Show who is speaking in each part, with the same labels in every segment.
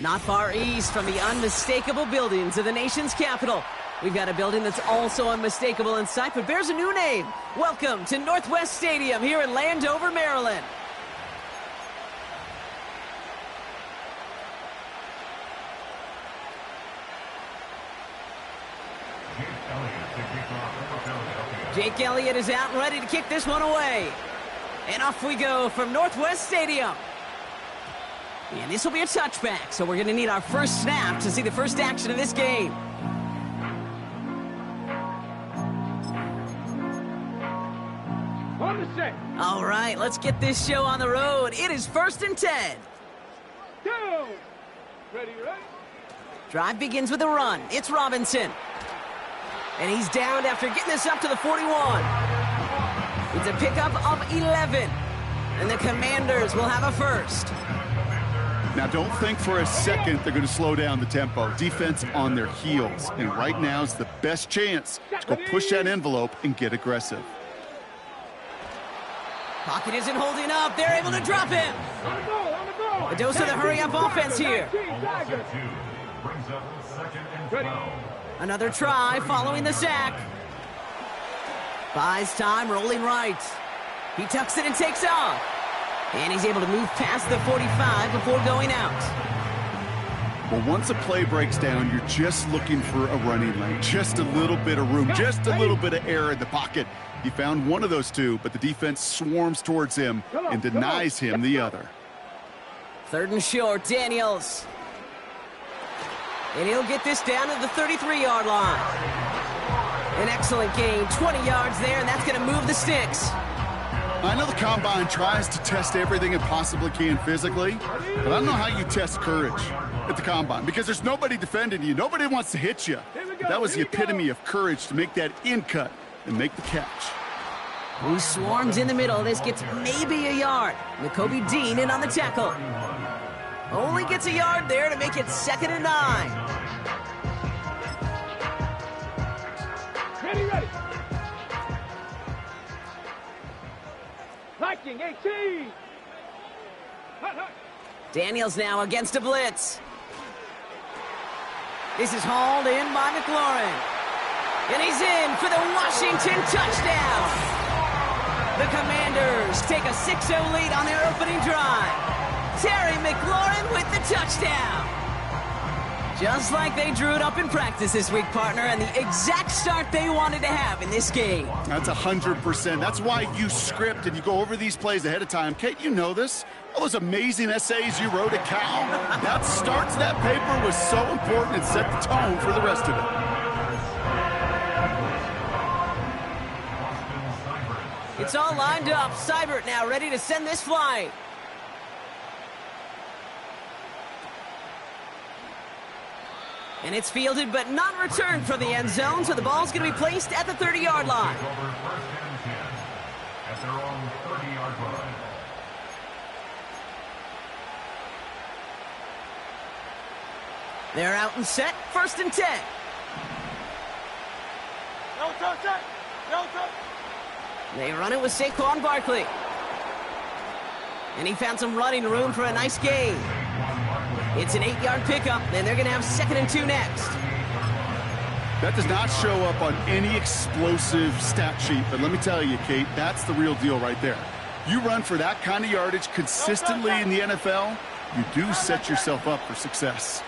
Speaker 1: Not far east from the unmistakable buildings of the nation's capital, we've got a building that's also unmistakable in sight, but bears a new name. Welcome to Northwest Stadium here in Landover, Maryland. Jake Elliott is out and ready to kick this one away. And off we go from Northwest Stadium. And this will be a touchback, so we're going to need our first snap to see the first action of this game.
Speaker 2: On the set.
Speaker 1: All right, let's get this show on the road. It is 1st and 10.
Speaker 2: Go. Ready.
Speaker 1: Drive begins with a run. It's Robinson. And he's downed after getting this up to the 41. It's a pickup of 11. And the Commanders will have a first.
Speaker 3: Now, don't think for a second they're going to slow down the tempo. Defense on their heels. And right now is the best chance to go push that envelope and get aggressive.
Speaker 1: Pocket isn't holding up. They're able to drop him. A dose of the hurry-up offense here. Another try following the sack. Buys time, rolling right. He tucks it and takes off. And he's able to move past the 45 before going out.
Speaker 3: Well, once a play breaks down, you're just looking for a running lane. Just a little bit of room, just a little bit of air in the pocket. He found one of those two, but the defense swarms towards him and denies him the other.
Speaker 1: 3rd and short, Daniels. And he'll get this down to the 33-yard line. An excellent gain, 20 yards there, and that's going to move the sticks.
Speaker 3: I know the Combine tries to test everything it possibly can physically, but I don't know how you test courage at the Combine because there's nobody defending you. Nobody wants to hit you. But that was the epitome of courage to make that in cut and make the catch.
Speaker 1: He swarms in the middle. This gets maybe a yard. Nakobe Dean in on the tackle. Only gets a yard there to make it 2nd and 9.
Speaker 2: Ready. Viking 18. Hot.
Speaker 1: Daniels now against a blitz. This is hauled in by McLaurin. And he's in for the Washington touchdown. The Commanders take a 6-0 lead on their opening drive. Terry McLaurin with the touchdown. Just like they drew it up in practice this week, partner, and the exact start they wanted to have in this game.
Speaker 3: That's 100%. That's why you script and you go over these plays ahead of time. Kate, you know this. All those amazing essays you wrote at Cal. That starts that paper was so important and set the tone for the rest of it.
Speaker 1: It's all lined up. Seibert now ready to send this flight. And it's fielded but not returned from the end zone, so the ball's going to be placed at the 30-yard line.
Speaker 4: At their own 30-yard line.
Speaker 1: They're out and set, 1st and 10.
Speaker 2: No touch.
Speaker 1: They run it with Saquon Barkley. And he found some running room for a nice gain. It's an 8-yard pickup, and they're going to have 2nd and 2 next.
Speaker 3: That does not show up on any explosive stat sheet, but let me tell you, Kate, that's the real deal right there. You run for that kind of yardage consistently in the NFL, you do set yourself up for success.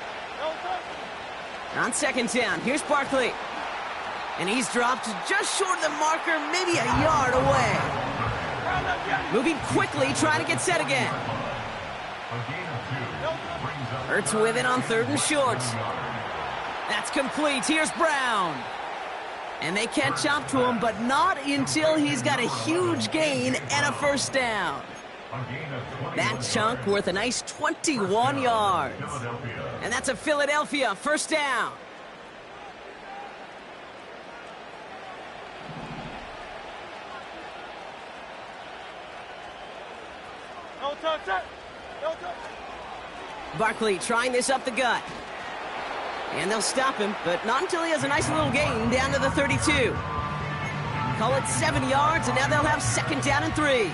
Speaker 1: On 2nd down, here's Barkley. And he's dropped just short of the marker, maybe a yard away. Moving quickly, trying to get set again. Hurts with it on 3rd and short. That's complete. Here's Brown. And they catch up to him, but not until he's got a huge gain and a 1st down. That chunk worth a nice 21 yards. And that's a Philadelphia 1st down.
Speaker 2: No touch.
Speaker 1: Barkley trying this up the gut. And they'll stop him, but not until he has a nice little gain down to the 32. Call it 7 yards, and now they'll have 2nd down and 3.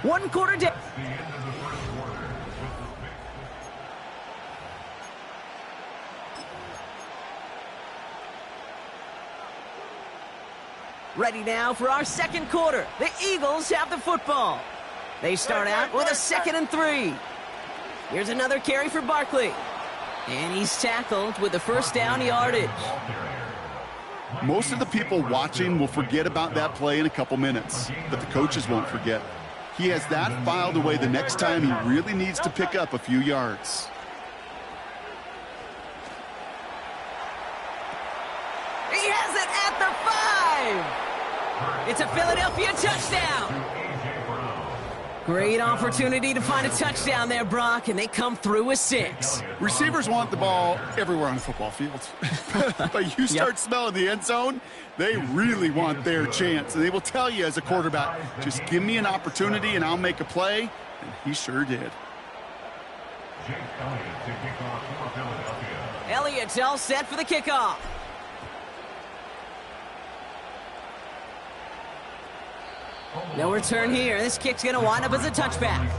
Speaker 1: 1 quarter down.
Speaker 4: The end of the first quarter.
Speaker 1: Ready now for our second quarter. The Eagles have the football. They start out with a 2nd and 3. Here's another carry for Barkley. And he's tackled with the first down yardage.
Speaker 3: Most of the people watching will forget about that play in a couple minutes, but the coaches won't forget. He has that filed away the next time he really needs to pick up a few yards.
Speaker 1: He has it at the 5. It's a Philadelphia touchdown. Great opportunity to find a touchdown there, Brock, and they come through with 6.
Speaker 3: Receivers want the ball everywhere on the football field. But you start smelling the end zone, they really want their chance. And they will tell you as a quarterback, just give me an opportunity and I'll make a play. And he sure did.
Speaker 4: Jake Elliott to kick off for Philadelphia.
Speaker 1: Elliott's all set for the kickoff. No return here. This kick's going to wind up as a touchback.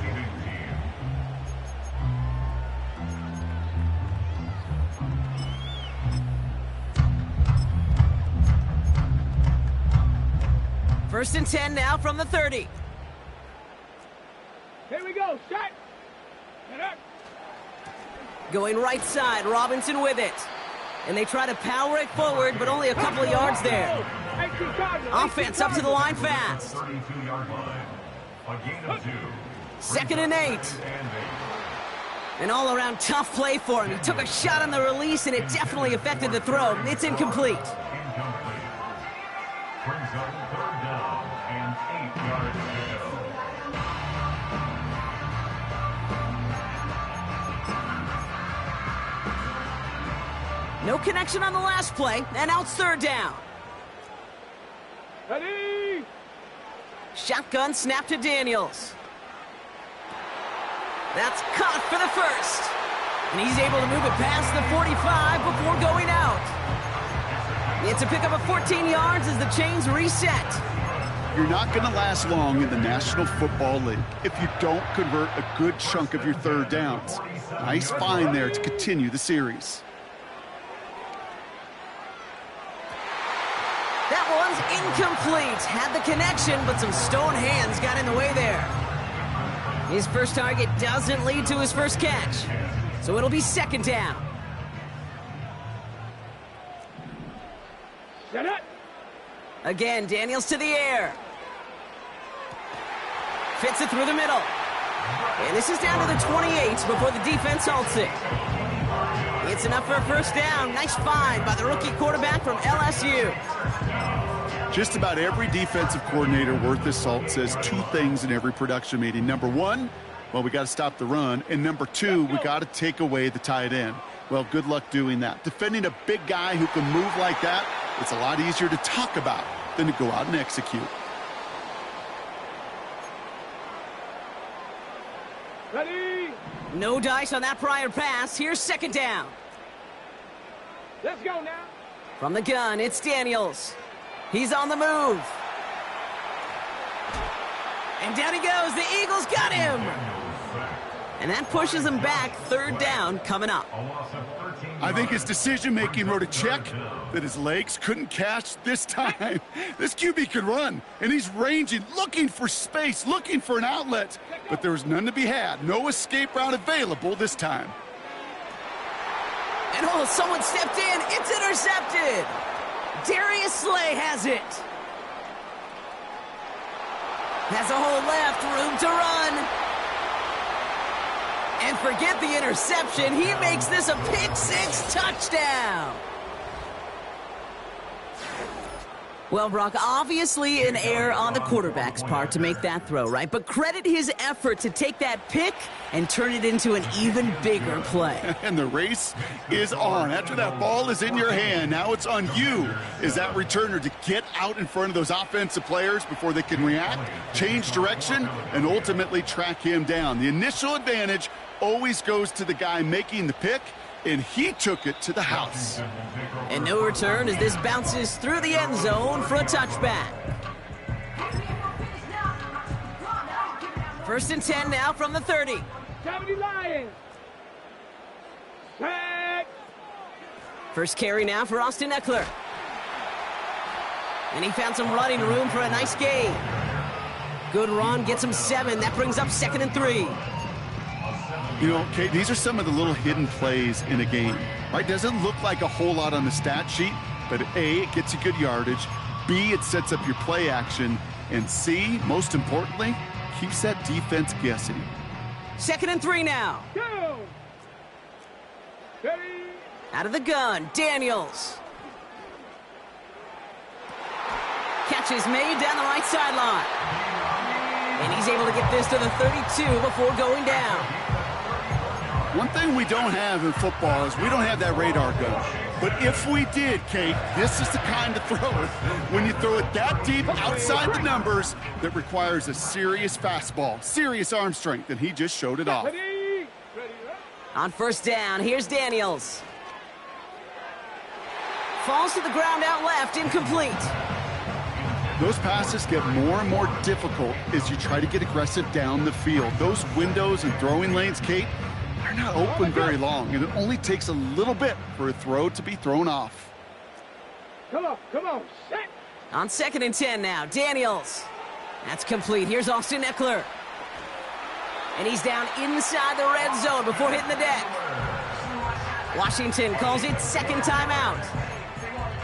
Speaker 1: First and 10 now from the 30.
Speaker 2: Here we go. Shot. Get up.
Speaker 1: Going right side, Robinson with it. And they try to power it forward, but only a couple of yards there. Offense up to the line fast.
Speaker 4: 32-yard line. A gain of 2.
Speaker 1: 2nd and 8. An all-around tough play for him. He took a shot on the release, and it definitely affected the throw. It's incomplete.
Speaker 4: Incomplete. Brings up 3rd down and 8 yards to go.
Speaker 1: No connection on the last play, and now it's 3rd down.
Speaker 2: Ready.
Speaker 1: Shotgun snap to Daniels. That's caught for the first. And he's able to move it past the 45 before going out. It's a pickup of 14 yards as the chains reset.
Speaker 3: You're not going to last long in the National Football League if you don't convert a good chunk of your 3rd downs. Nice find there to continue the series.
Speaker 1: That one's incomplete. Had the connection, but some stone hands got in the way there. His first target doesn't lead to his first catch. So it'll be 2nd down.
Speaker 2: Get it.
Speaker 1: Again, Daniels to the air. Fits it through the middle. And this is down to the 28 before the defense halts it. It's enough for a first down. Nice find by the rookie quarterback from LSU.
Speaker 3: Just about every defensive coordinator worth his salt says 2 things in every production meeting. Number 1, well, we got to stop the run. And number 2, we got to take away the tight end. Well, good luck doing that. Defending a big guy who can move like that, it's a lot easier to talk about than to go out and execute.
Speaker 2: Ready.
Speaker 1: No dice on that prior pass. Here's 2nd down.
Speaker 2: Let's go now.
Speaker 1: From the gun, it's Daniels. He's on the move. And down he goes. The Eagles got him. And that pushes him back. 3rd down coming up.
Speaker 3: I think his decision-making wrote a check that his legs couldn't catch this time. This QB could run, and he's ranging, looking for space, looking for an outlet. But there was none to be had. No escape route available this time.
Speaker 1: And oh, someone stepped in. It's intercepted. Darius Slay has it. Has a hole left, room to run. And forget the interception. He makes this a pick-6 touchdown. Well, Brock, obviously an error on the quarterback's part to make that throw, right? But credit his effort to take that pick and turn it into an even bigger play.
Speaker 3: And the race is on. After that ball is in your hand, now it's on you as that returner to get out in front of those offensive players before they can react, change direction, and ultimately track him down. The initial advantage always goes to the guy making the pick, and he took it to the house.
Speaker 1: And no return as this bounces through the end zone for a touchback. First and 10 now from the 30.
Speaker 2: 70 Lions. Sack.
Speaker 1: First carry now for Austin Eckler. And he found some running room for a nice gain. Good run, gets him 7. That brings up 2nd and 3.
Speaker 3: You know, Kate, these are some of the little hidden plays in a game, right? Doesn't look like a whole lot on the stat sheet, but A, it gets you good yardage. B, it sets up your play action. And C, most importantly, keeps that defense guessing.
Speaker 1: 2nd and 3 now.
Speaker 2: Go. Ready.
Speaker 1: Out of the gun, Daniels. Catch is made down the right sideline. And he's able to get this to the 32 before going down.
Speaker 3: One thing we don't have in football is we don't have that radar gun. But if we did, Kate, this is the kind of throw. When you throw it that deep outside the numbers, that requires a serious fastball, serious arm strength, and he just showed it off.
Speaker 2: Ready. Ready.
Speaker 1: On first down, here's Daniels. Falls to the ground out left, incomplete.
Speaker 3: Those passes get more and more difficult as you try to get aggressive down the field. Those windows and throwing lanes, Kate, they're not open very long, and it only takes a little bit for a throw to be thrown off.
Speaker 2: Come on, set.
Speaker 1: On 2nd and 10 now, Daniels. That's complete. Here's Austin Eckler. And he's down inside the red zone before hitting the deck. Washington calls it 2nd timeout.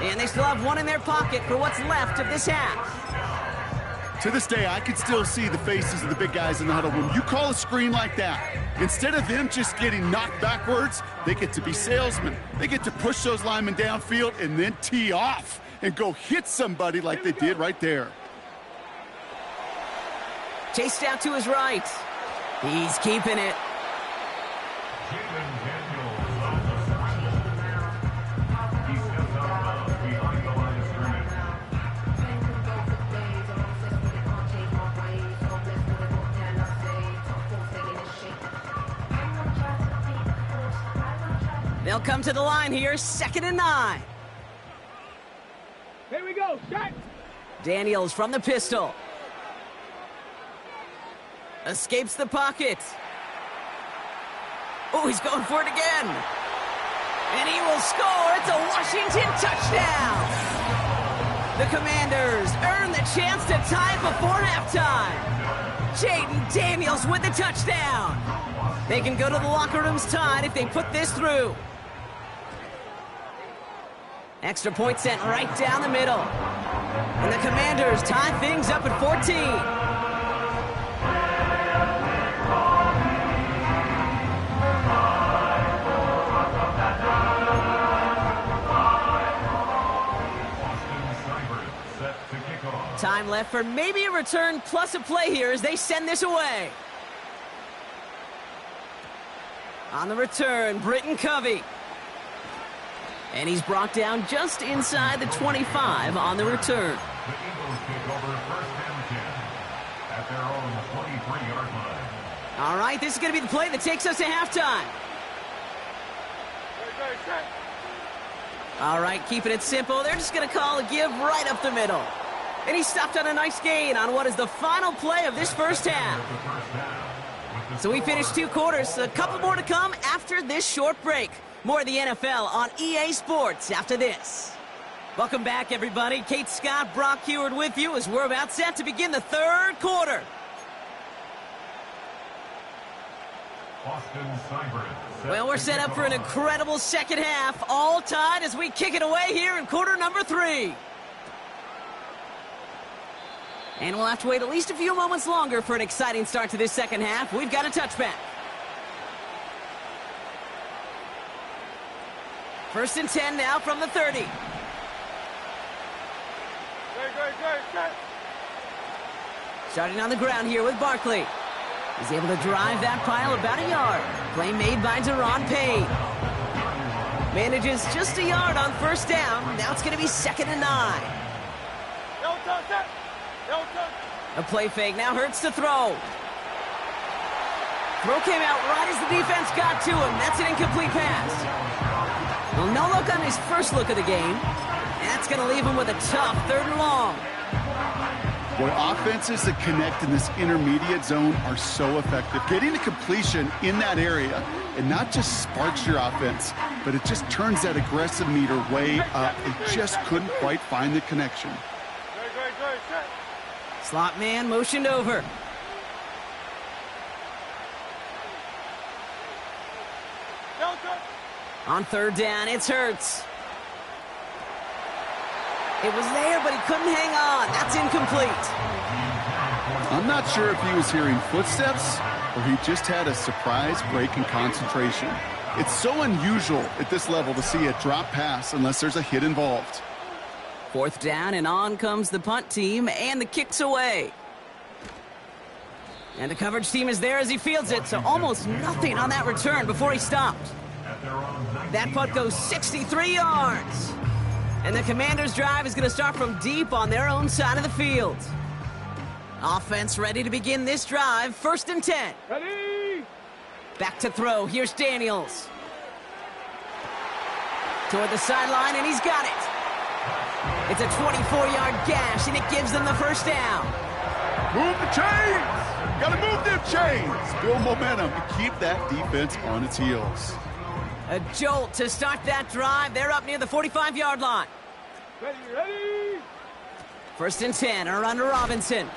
Speaker 1: And they still have one in their pocket for what's left of this half.
Speaker 3: To this day, I can still see the faces of the big guys in the huddle. When you call a screen like that, instead of them just getting knocked backwards, they get to be salesmen. They get to push those linemen downfield and then tee off and go hit somebody like they did right there.
Speaker 1: Chased out to his right. He's keeping it.
Speaker 4: Jaden Daniels on the scramble. He steps out behind the line of scrimmage.
Speaker 1: They'll come to the line here, 2nd and 9.
Speaker 2: Here we go, set.
Speaker 1: Daniels from the pistol. Escapes the pocket. Oh, he's going for it again. And he will score. It's a Washington touchdown. The Commanders earn the chance to tie it before halftime. Jaden Daniels with the touchdown. They can go to the locker rooms tied if they put this through. Extra point sent right down the middle. And the Commanders tie things up at 14. Time left for maybe a return plus a play here as they send this away. On the return, Britton Covey. And he's brought down just inside the 25 on the return.
Speaker 4: The Eagles kick over first and 10 at their own 23-yard line.
Speaker 1: All right, this is going to be the play that takes us to halftime. All right, keeping it simple. They're just going to call a give right up the middle. And he stopped on a nice gain on what is the final play of this first half. So we finished 2 quarters. A couple more to come after this short break. More of the NFL on EA Sports after this. Welcome back, everybody. Kate Scott, Brock Heward with you as we're about set to begin the 3rd quarter.
Speaker 4: Austin Seibert.
Speaker 1: Well, we're set up for an incredible second half. All tied as we kick it away here in quarter number 3. And we'll have to wait at least a few moments longer for an exciting start to this second half. We've got a touchback. First and 10 now from the 30. Starting on the ground here with Barkley. He's able to drive that pile about a yard. Play made by Deron Payne. Manages just a yard on first down. Now it's going to be 2nd and 9. A play fake now hurts to throw. Throw came out right as the defense got to him. That's an incomplete pass. Well, no look on his first look of the game. And that's going to leave him with a tough 3rd and long.
Speaker 3: Boy, offenses that connect in this intermediate zone are so effective. Getting a completion in that area, and not just sparks your offense, but it just turns that aggressive meter way up. They just couldn't quite find the connection.
Speaker 1: Slot man motioned over. On third down, it's Hurts. It was there, but he couldn't hang on. That's incomplete.
Speaker 3: I'm not sure if he was hearing footsteps or he just had a surprise break in concentration. It's so unusual at this level to see a drop pass unless there's a hit involved.
Speaker 1: Fourth down, and on comes the punt team, and the kick's away. And the coverage team is there as he fields it, so almost nothing on that return before he stopped. That punt goes 63 yards. And the Commanders' drive is going to start from deep on their own side of the field. Offense ready to begin this drive. 1st and 10.
Speaker 2: Ready?
Speaker 1: Back to throw. Here's Daniels. Toward the sideline, and he's got it. It's a 24-yard gash, and it gives them the first down.
Speaker 3: Move the chains! Gotta move them chains! Build momentum and keep that defense on its heels.
Speaker 1: A jolt to start that drive. They're up near the 45-yard line.
Speaker 2: Ready?
Speaker 1: 1st and 10, around to Robinson.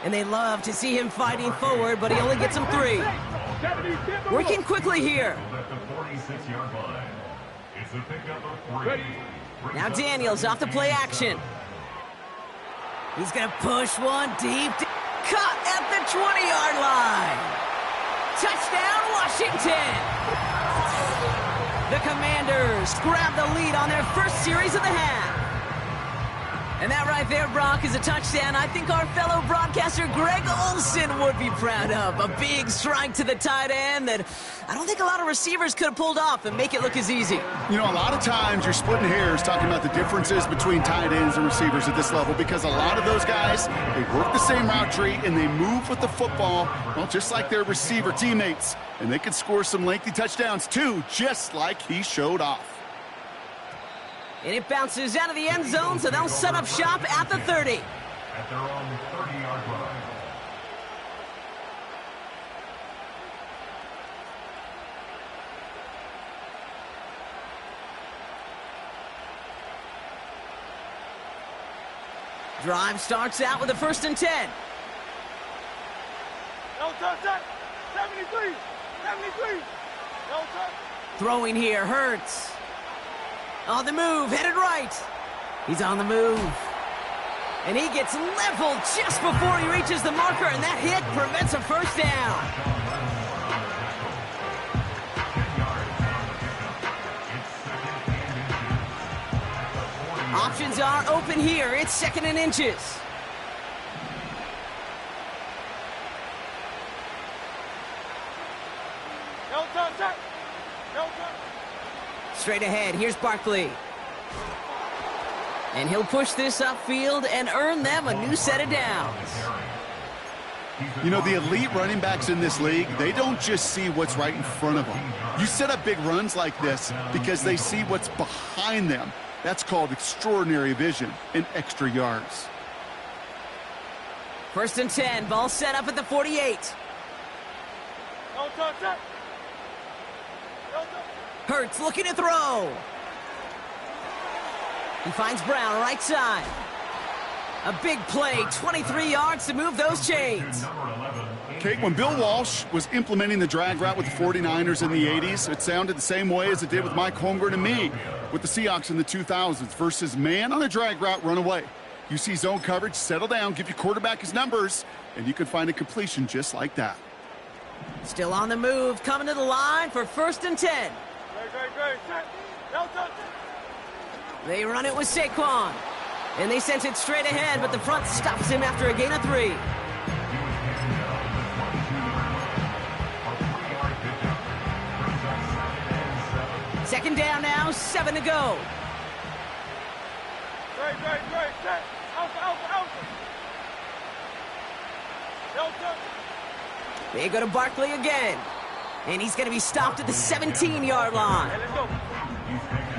Speaker 1: And they love to see him fighting forward, but he only gets them 3. Working quickly here.
Speaker 4: At the 46-yard line. It's a pickup of 3.
Speaker 1: Now Daniels off the play action. He's going to push one deep. Caught at the 20-yard line. Touchdown, Washington. The Commanders grab the lead on their first series of the half. And that right there, Brock, is a touchdown I think our fellow broadcaster Greg Olsen would be proud of. A big strike to the tight end that I don't think a lot of receivers could have pulled off and make it look as easy.
Speaker 3: You know, a lot of times you're splitting hairs talking about the differences between tight ends and receivers at this level because a lot of those guys, they work the same route tree and they move with the football, well, just like their receiver teammates. And they can score some lengthy touchdowns too, just like he showed off.
Speaker 1: And it bounces out of the end zone, so they'll set up shop at the 30.
Speaker 4: At their own 30-yard line.
Speaker 1: Drive starts out with a 1st and 10.
Speaker 2: No touch. 73. No touch.
Speaker 1: Throwing here, Hurts. On the move, headed right. He's on the move. And he gets leveled just before he reaches the marker, and that hit prevents a first down. Options are open here. It's 2nd and inches.
Speaker 2: No touch.
Speaker 1: Straight ahead, here's Barkley. And he'll push this upfield and earn them a new set of downs.
Speaker 3: You know, the elite running backs in this league, they don't just see what's right in front of them. You set up big runs like this because they see what's behind them. That's called extraordinary vision and extra yards.
Speaker 1: 1st and 10, ball set up at the 48.
Speaker 2: No touch.
Speaker 1: Hurts looking to throw. He finds Brown right side. A big play, 23 yards to move those chains.
Speaker 3: Kate, when Bill Walsh was implementing the drag route with the 49ers in the 80s, it sounded the same way as it did with Mike Holmgren and me with the Seahawks in the 2000s versus man on a drag route, run away. You see zone coverage, settle down, give your quarterback his numbers, and you can find a completion just like that.
Speaker 1: Still on the move, coming to the line for 1st and 10.
Speaker 2: No touch.
Speaker 1: They run it with Saquon. And they sent it straight ahead, but the front stops him after a gain of 3. Second down now, 7 to go.
Speaker 2: Great. Out. No touch.
Speaker 1: They go to Barkley again. And he's going to be stopped at the 17-yard line.
Speaker 2: Let's go.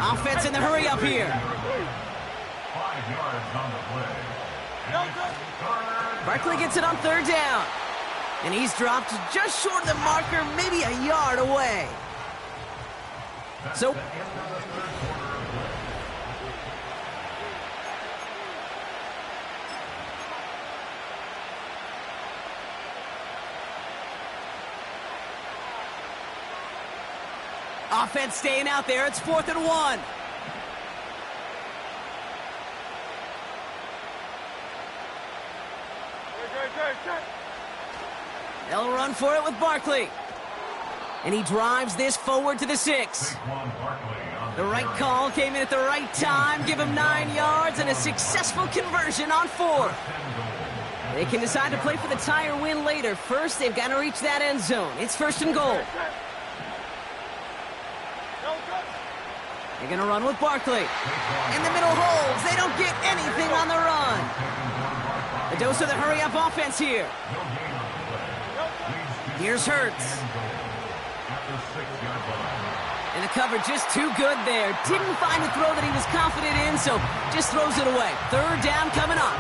Speaker 1: Offense in the hurry up here.
Speaker 4: 5 yards on the play.
Speaker 2: No touch.
Speaker 1: Barkley gets it on third down. And he's dropped just short of the marker, maybe a yard away. So offense staying out there. It's 4th and 1. They'll run for it with Barkley. And he drives this forward to the 6. The right call came in at the right time. Give him 9 yards and a successful conversion on 4th. They can decide to play for the tie or win later. First, they've got to reach that end zone. It's 1st and goal. They're going to run with Barkley. In the middle holds. They don't get anything on the run. The dose of the hurry-up offense here. Here's Hurts. And the cover just too good there. Didn't find a throw that he was confident in, so just throws it away. 3rd down coming up.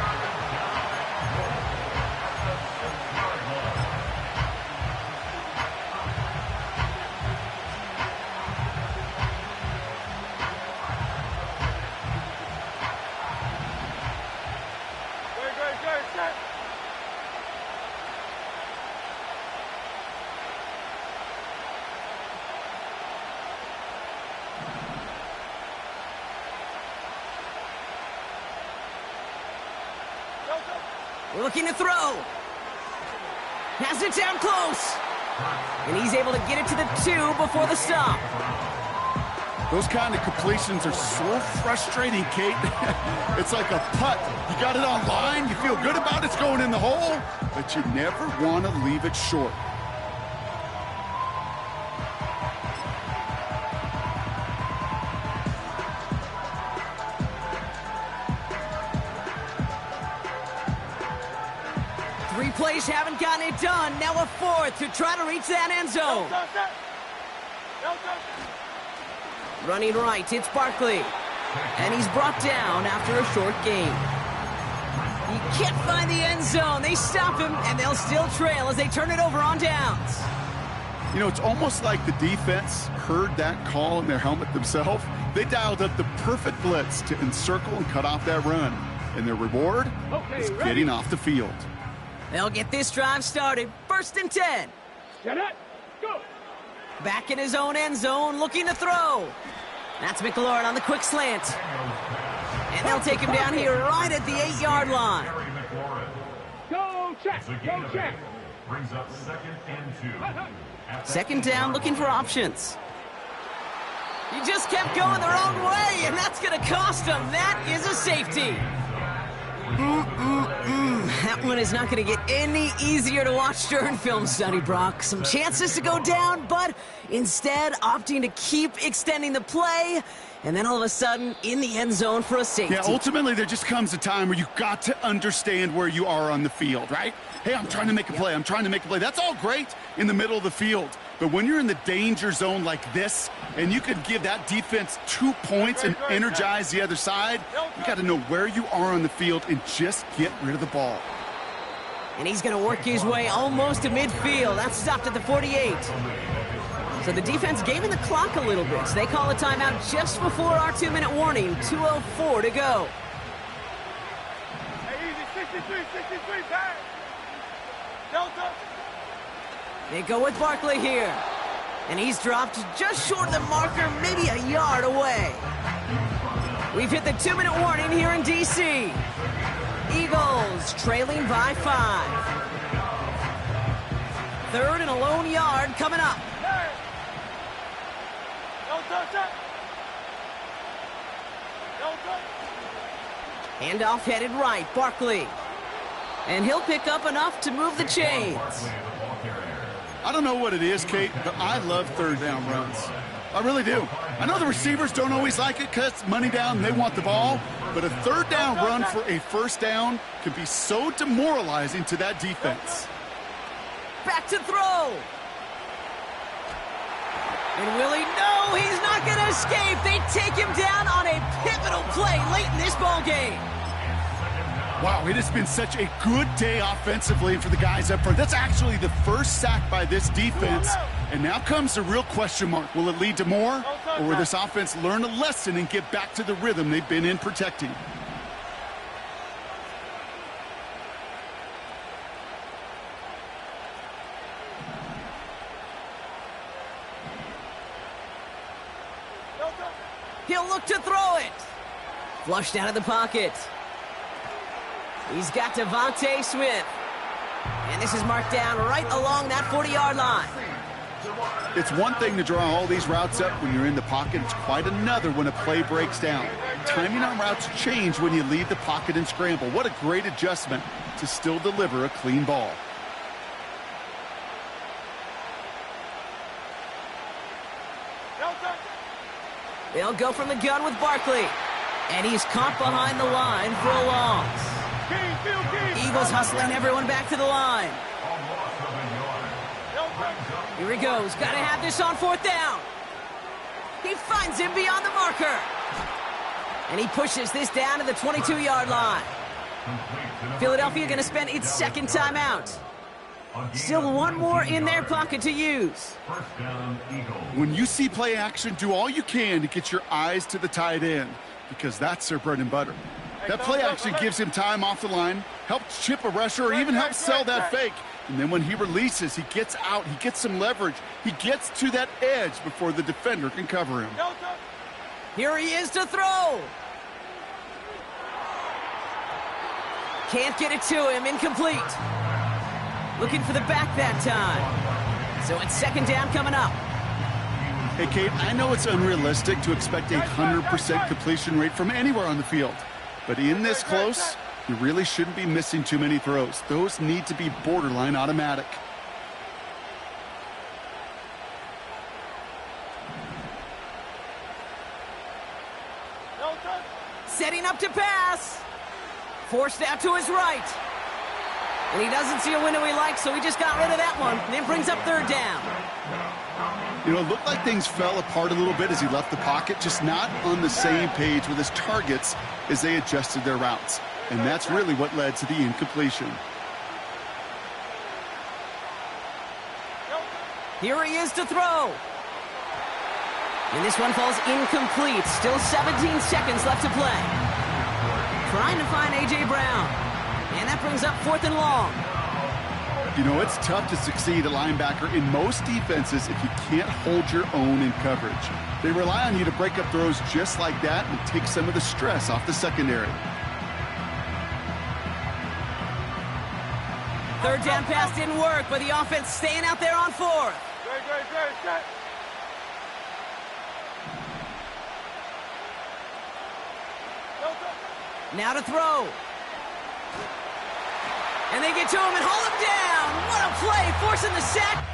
Speaker 1: Looking to throw. Has it down close. And he's able to get it to the 2 before the stop.
Speaker 3: Those kind of completions are so frustrating, Kate. It's like a putt. You got it on line, you feel good about it's going in the hole, but you never want to leave it short.
Speaker 1: Three plays haven't gotten it done. Now a 4th to try to reach that end zone. Running right, it's Barkley. And he's brought down after a short gain. He can't find the end zone. They stop him, and they'll still trail as they turn it over on downs.
Speaker 3: You know, it's almost like the defense heard that call in their helmet themselves. They dialed up the perfect blitz to encircle and cut off that run. And their reward is getting off the field.
Speaker 1: They'll get this drive started. 1st and 10.
Speaker 2: Get it. Go.
Speaker 1: Back in his own end zone, looking to throw. That's McLaurin on the quick slant. And they'll take him down here right at the 8-yard line.
Speaker 2: Go check. Go check.
Speaker 4: Brings up 2nd and 2.
Speaker 1: 2nd down, looking for options. He just kept going the wrong way, and that's going to cost him. That is a safety. That one is not going to get any easier to watch during film study, Brock. Some chances to go down, but instead opting to keep extending the play, and then all of a sudden in the end zone for a safety.
Speaker 3: Yeah, ultimately there just comes a time where you've got to understand where you are on the field, right? Hey, I'm trying to make a play. I'm trying to make a play. That's all great in the middle of the field. But when you're in the danger zone like this, and you could give that defense 2 points and energize the other side, you got to know where you are on the field and just get rid of the ball.
Speaker 1: And he's going to work his way almost to midfield. That's stopped at the 48. So the defense gaming the clock a little bit. So they call a timeout just before our 2-minute warning. 2:04 to go.
Speaker 2: Hey, easy. 63, pass. Delta.
Speaker 1: They go with Barkley here. And he's dropped just short of the marker, maybe a yard away. We've hit the 2-minute warning here in D.C. Eagles trailing by 5. 3rd and a lone yard coming up.
Speaker 2: Hey. Don't touch it. Don't touch.
Speaker 1: Handoff headed right, Barkley. And he'll pick up enough to move the chains.
Speaker 3: I don't know what it is, Kate, but I love 3rd down runs. I really do. I know the receivers don't always like it because it's money down, they want the ball, but a 3rd down run for a 1st down can be so demoralizing to that defense.
Speaker 1: Back to throw. And will he? No, he's not going to escape. They take him down on a pivotal play late in this ball game.
Speaker 3: Wow, it has been such a good day offensively for the guys up front. That's actually the first sack by this defense. And now comes the real question mark. Will it lead to more? Or will this offense learn a lesson and get back to the rhythm they've been in protecting?
Speaker 1: He'll look to throw it. Flushed out of the pocket. He's got Devontae Smith. And this is marked down right along that 40-yard line.
Speaker 3: It's one thing to draw all these routes up when you're in the pocket. It's quite another when a play breaks down. Timing on routes change when you leave the pocket and scramble. What a great adjustment to still deliver a clean ball.
Speaker 1: They'll go from the gun with Barkley. And he's caught behind the line for a loss. Eagles hustling everyone back to the line. Here he goes. Got to have this on 4th down. He finds him beyond the marker. And he pushes this down to the 22-yard line. Philadelphia going to spend its second timeout. Still one more in their pocket to use.
Speaker 3: When you see play action, do all you can to get your eyes to the tight end, because that's their bread and butter. That play action gives him time off the line, helps chip a rusher, or even helps sell that fake. And then when he releases, he gets out, he gets some leverage. He gets to that edge before the defender can cover him.
Speaker 1: Here he is to throw. Can't get it to him, incomplete. Looking for the back that time. So it's 2nd down coming up.
Speaker 3: Hey, Kate, I know it's unrealistic to expect a 100% completion rate from anywhere on the field. But in this close, you really shouldn't be missing too many throws. Those need to be borderline automatic.
Speaker 1: Setting up to pass. Forced out to his right. And he doesn't see a window he likes, so he just got rid of that one. And then brings up 3rd down.
Speaker 3: You know, it looked like things fell apart a little bit as he left the pocket, just not on the same page with his targets as they adjusted their routes. And that's really what led to the incompletion.
Speaker 1: Here he is to throw. And this one falls incomplete. Still 17 seconds left to play. Trying to find A.J. Brown. And that brings up 4th and long.
Speaker 3: You know, it's tough to succeed at linebacker in most defenses if you can't hold your own in coverage. They rely on you to break up throws just like that and take some of the stress off the secondary.
Speaker 1: 3rd down pass didn't work, but the offense staying out there on 4th.
Speaker 2: Set.
Speaker 1: Now to throw. And they get to him and haul him down. What a play, forcing the sack.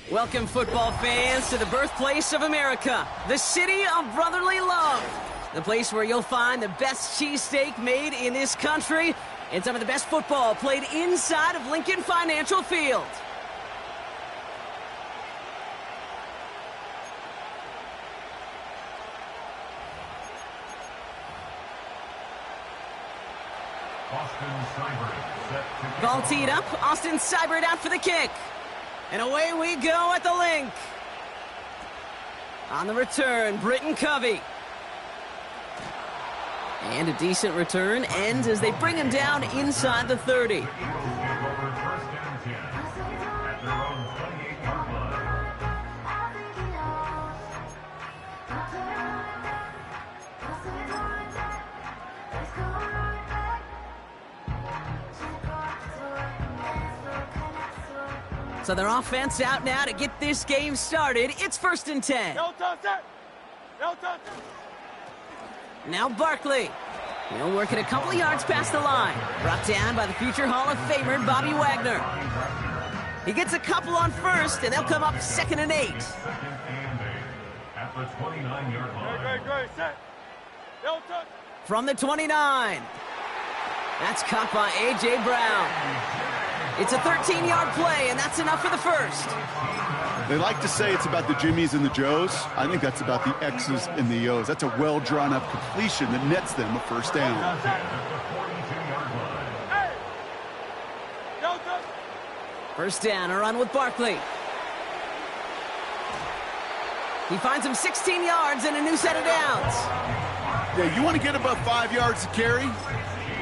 Speaker 1: Welcome, football fans, to the birthplace of America, the city of brotherly love. The place where you'll find the best cheesesteak made in this country and some of the best football played inside of Lincoln Financial Field. Ball teed up. Austin Seibert out for the kick. And away we go at the link. On the return, Britton Covey. And a decent return ends as they bring him down inside the 30. So their offense out now to get this game started. It's 1st and 10.
Speaker 2: No touch that. No touch.
Speaker 1: Now Barkley. He'll work it a couple of yards past the line. Brought down by the future Hall of Famer, Bobby Wagner. He gets a couple on 1st, and they'll come up 2nd and 8.
Speaker 4: 2nd and 8 at the 29-yard line.
Speaker 2: Great. Set. No touch.
Speaker 1: From the 29. That's caught by A.J. Brown. It's a 13-yard play, and that's enough for the 1st.
Speaker 3: They like to say it's about the Jimmies and the Joes. I think that's about the X's and the O's. That's a well-drawn-up completion that nets them a 1st down.
Speaker 4: At the 42-yard line.
Speaker 2: Hey. No touch.
Speaker 1: 1st down, a run with Barkley. He finds him 16 yards and a new set of downs.
Speaker 3: Yeah, you want to get above 5 yards to carry?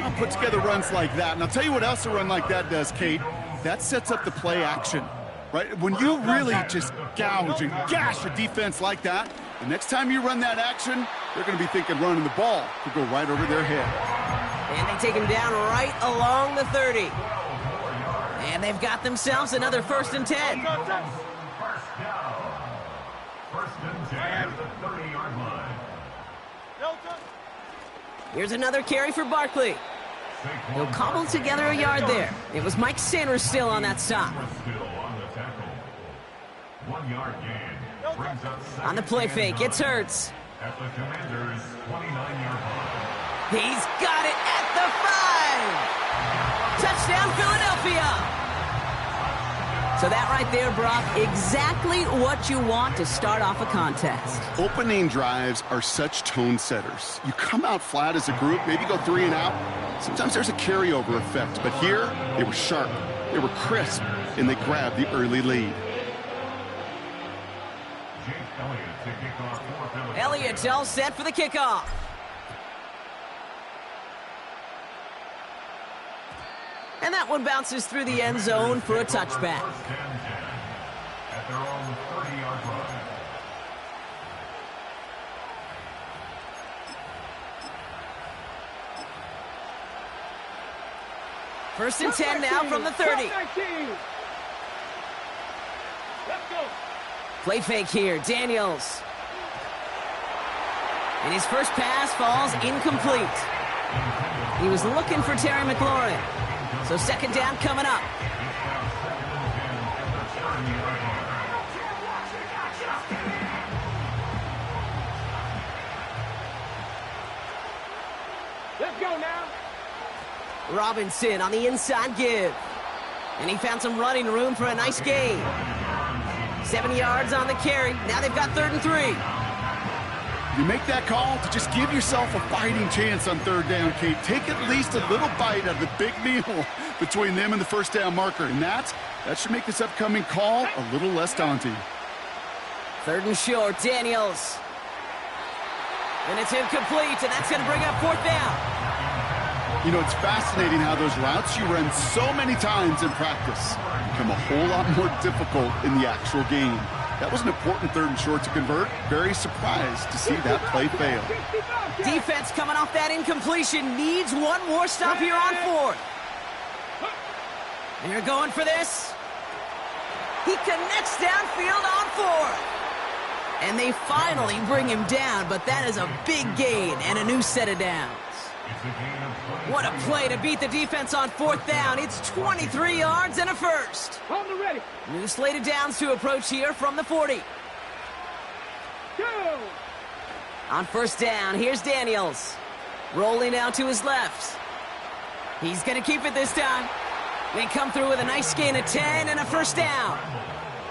Speaker 3: I'll put together runs like that. And I'll tell you what else a run like that does, Kate. That sets up the play action, right? When you really just gouge and gash a defense like that, the next time you run that action, they're going to be thinking running the ball could go right over their head.
Speaker 1: And they take him down right along the 30. And they've got themselves another 1st and 10.
Speaker 2: No touch.
Speaker 4: 1st down. 1st and 10 at the 30-yard line.
Speaker 2: No touch.
Speaker 1: Here's another carry for Barkley. He'll cobble together a yard there. It was Mike Sanders still on that stop.
Speaker 4: Still on the tackle. 1 yard gain. Brings up
Speaker 1: On the play fake, it's Hurts.
Speaker 4: at the Commanders' 29-yard line.
Speaker 1: He's got it at the 5. Touchdown, Philadelphia. So that right there, Brock, exactly what you want to start off a contest.
Speaker 3: Opening drives are such tone setters. You come out flat as a group, maybe go 3 and out. Sometimes there's a carryover effect, but here they were sharp, they were crisp, and they grabbed the early lead.
Speaker 4: Jake Elliott to kick off for Philadelphia.
Speaker 1: Elliott's all set for the kickoff. And that one bounces through the end zone for a touchback.
Speaker 4: 1st and 10 at their own 30-yard line.
Speaker 1: First and 10 now from the 30.
Speaker 2: 19. Let's go.
Speaker 1: Play fake here, Daniels. And his first pass falls incomplete. He was looking for Terry McLaurin. So 2nd down coming up.
Speaker 2: Let's go now.
Speaker 1: Robinson on the inside give. And he found some running room for a nice gain. 7 yards on the carry. Now they've got 3rd and 3.
Speaker 3: You make that call to just give yourself a fighting chance on 3rd down, Kate. Take at least a little bite out of the big meal between them and the 1st down marker. And that should make this upcoming call a little less daunting.
Speaker 1: 3rd and short, Daniels. And it's incomplete, and that's going to bring up 4th down.
Speaker 3: You know, it's fascinating how those routes you run so many times in practice become a whole lot more difficult in the actual game. That was an important 3rd and short to convert. Very surprised to see that play fail.
Speaker 1: Defense coming off that incompletion needs one more stop here on 4th. And you're going for this. He connects downfield on 4th. And they finally bring him down, but that is a big gain and a new set of downs. What a play to beat the defense on 4th down. It's 23 yards and a 1st.
Speaker 2: Hold it ready.
Speaker 1: New slate of downs to approach here from the 40.
Speaker 2: Go.
Speaker 1: On 1st down, here's Daniels. Rolling out to his left. He's going to keep it this time. They come through with a nice gain of 10 and a 1st down.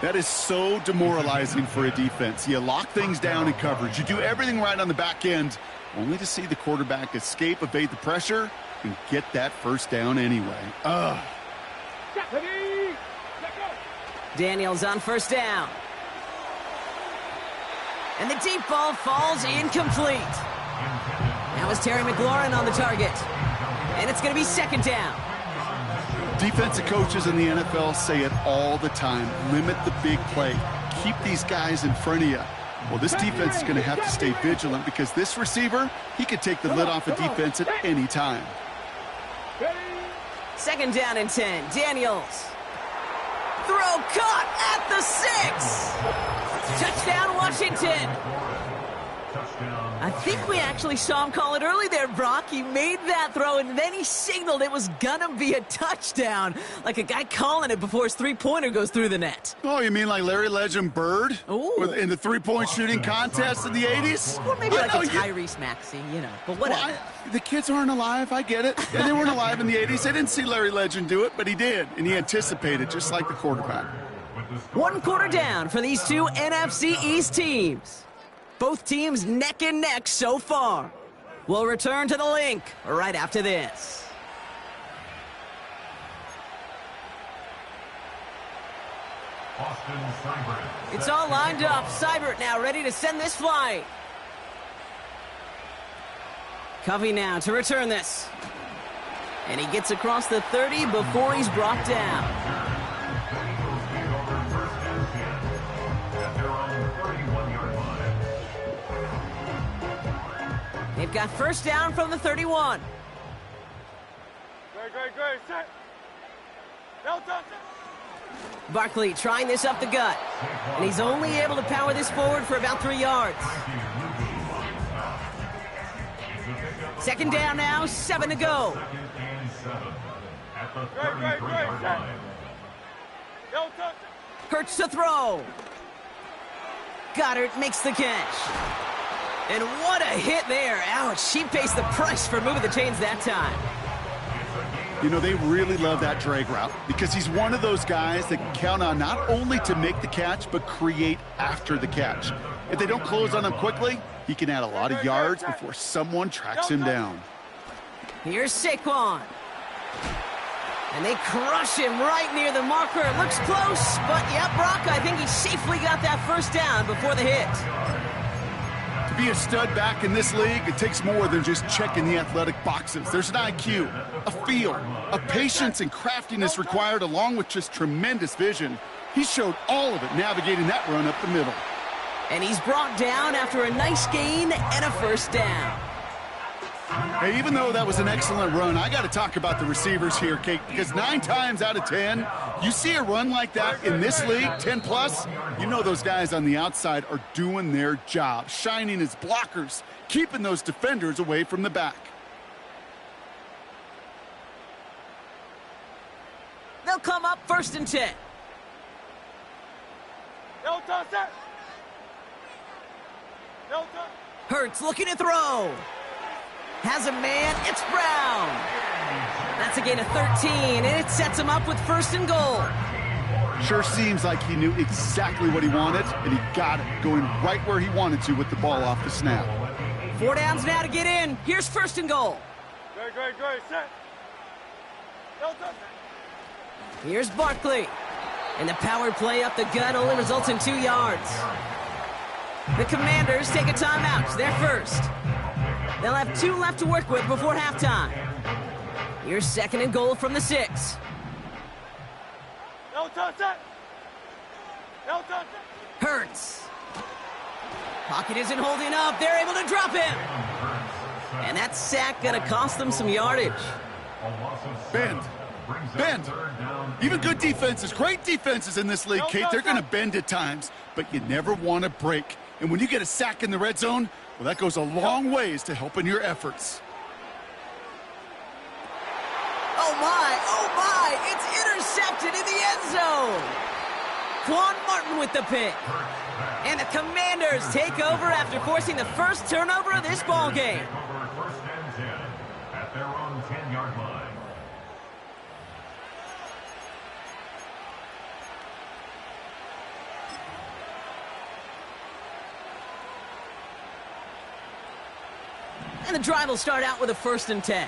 Speaker 3: That is so demoralizing for a defense. You lock things down in coverage. You do everything right on the back end, only to see the quarterback escape, evade the pressure, and get that 1st down anyway. Ugh.
Speaker 2: Ready. Let's go.
Speaker 1: Daniels on 1st down. And the deep ball falls incomplete. Now is Terry McLaurin on the target. And it's going to be 2nd down.
Speaker 3: Defensive coaches in the NFL say it all the time. Limit the big play. Keep these guys in front of you. Well, this defense is going to have to stay vigilant because this receiver, he could take the lid off a defense at any time.
Speaker 2: Ready.
Speaker 1: 2nd down and 10. Daniels. Throw caught at the 6. Touchdown, Washington. I think we actually saw him call it early there, Brock. He made that throw, and then he signaled it was gonna be a touchdown. Like a guy calling it before his three-pointer goes through the net.
Speaker 3: Oh, you mean like Larry Legend Bird?
Speaker 1: Ooh.
Speaker 3: In the three-point shooting contest in the 80s?
Speaker 1: Or maybe like a Tyrese Maxey, you know, but whatever.
Speaker 3: Well, the kids aren't alive, I get it. Yeah, they weren't alive in the 80s. They didn't see Larry Legend do it, but he did, and he anticipated, just like the quarterback.
Speaker 1: 1 quarter down for these two NFC East teams. Both teams neck and neck so far. We'll return to the link right after this.
Speaker 4: Austin Seibert.
Speaker 1: It's all lined up. Seibert now ready to send this flight. Covey now to return this. And he gets across the 30 before he's brought down. They've got first down from the 31.
Speaker 2: Great. Set. Delta.
Speaker 1: Barkley trying this up the gut. And he's only able to power this forward for about 3 yards. Second down now, 7 to go.
Speaker 2: Great. Set. Delta.
Speaker 1: Hurts to throw. Goddard makes the catch. And what a hit there. Ouch, she pays the price for moving the chains that time.
Speaker 3: You know, they really love that drag route because he's one of those guys that can count on not only to make the catch, but create after the catch. If they don't close on him quickly, he can add a lot of yards before someone tracks him down.
Speaker 1: Here's Saquon. And they crush him right near the marker. It looks close, but yeah, Brock, I think he safely got that first down before the hit.
Speaker 3: To be a stud back in this league, it takes more than just checking the athletic boxes. There's an IQ, a feel, a patience and craftiness required along with just tremendous vision. He showed all of it navigating that run up the middle.
Speaker 1: And he's brought down after a nice gain and a first down.
Speaker 3: Hey, even though that was an excellent run, I got to talk about the receivers here, Kate, because 9 times out of 10, you see a run like that in this league, 10+, you know those guys on the outside are doing their job, shining as blockers, keeping those defenders away from the back.
Speaker 1: They'll come up 1st and 10.
Speaker 2: Delta. Set. Delta.
Speaker 1: Hurts looking to throw. Has a man, it's Brown. That's a gain of 13, and it sets him up with 1st and goal.
Speaker 3: Sure seems like he knew exactly what he wanted, and he got it, going right where he wanted to with the ball off the snap.
Speaker 1: 4 downs now to get in. Here's 1st and goal.
Speaker 2: Great. Set. Delta.
Speaker 1: Here's Barkley. And the power play up the gut only results in 2 yards. The Commanders take a timeout. They're first. They'll have 2 left to work with before halftime. Here's 2nd and goal from the 6.
Speaker 2: Delta. Set. Delta.
Speaker 1: Hurts. Pocket isn't holding up. They're able to drop him. And that sack gonna cost them some yardage.
Speaker 3: Bend. Even good defenses, great defenses in this league, Kate, they're going to bend at times, but you never want to break. And when you get a sack in the red zone, well, that goes a long ways to helping your efforts.
Speaker 1: Oh my, it's intercepted in the end zone. Quan Martin with the pick. And the Commanders take over after forcing the first turnover of this ball game.
Speaker 4: 1st and 10 at their own 10-yard line.
Speaker 1: And the drive will start out with a 1st and 10.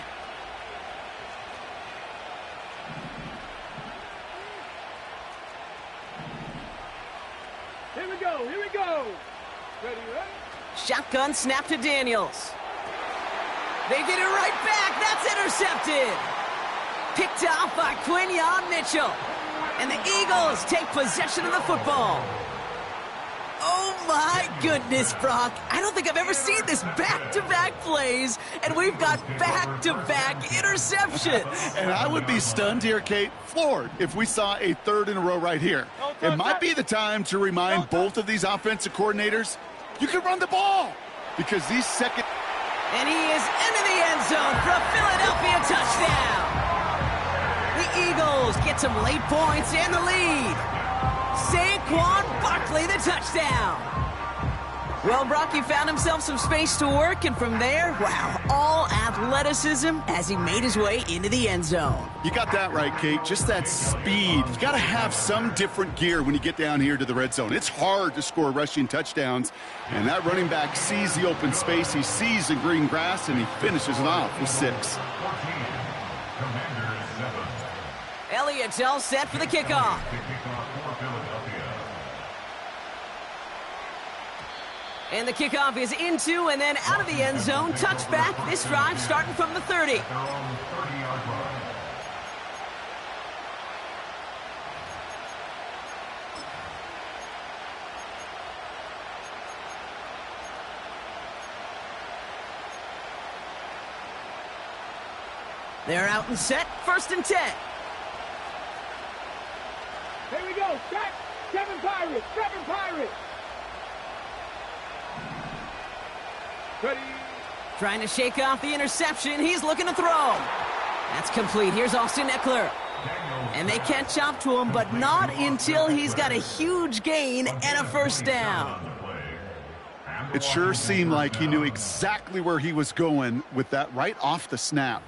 Speaker 2: Here we go. Ready?
Speaker 1: Shotgun snap to Daniels. They get it right back. That's intercepted. Picked off by Quinyon Mitchell. And the Eagles take possession of the football. Oh my goodness, Brock. I don't think I've ever seen this back-to-back plays, and we've got back-to-back interceptions.
Speaker 3: And I would be stunned here, Kate, floored, if we saw a third in a row right here. It might be the time to remind both of these offensive coordinators, you can run the ball, because these second...
Speaker 1: And he is into the end zone for a Philadelphia touchdown. The Eagles get some late points and the lead. Saquon Barkley, the touchdown. Well, Brock, he found himself some space to work, and from there, wow, all athleticism as he made his way into the end zone.
Speaker 3: You got that right, Kate. Just that speed. You got to have some different gear when you get down here to the red zone. It's hard to score rushing touchdowns, and that running back sees the open space, he sees the green grass, and he finishes it off with 6.
Speaker 1: Elliott's all set for the kickoff. And the kickoff is into and then out of the end zone. Touchback. This drive starting from the 30. They're out and set. 1st and 10.
Speaker 2: Here we go. Set. 7 Pirates. 7 Pirates. Ready.
Speaker 1: Trying to shake off the interception. He's looking to throw. That's complete. Here's Austin Eckler. And they can't chop to him, but not until he's got a huge gain and a 1st down.
Speaker 3: It sure seemed like he knew exactly where he was going with that right off the snap.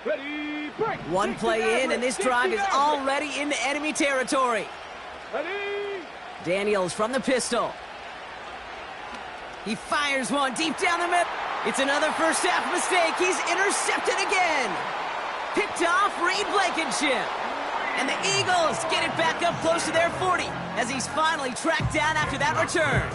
Speaker 2: Ready. Break.
Speaker 1: One play in, and this drive is already into enemy territory.
Speaker 2: Ready.
Speaker 1: Daniels from the pistol. He fires one deep down the middle. It's another first half mistake. He's intercepted again. Picked off Reed Blankenship. And the Eagles get it back up close to their 40 as he's finally tracked down after that return.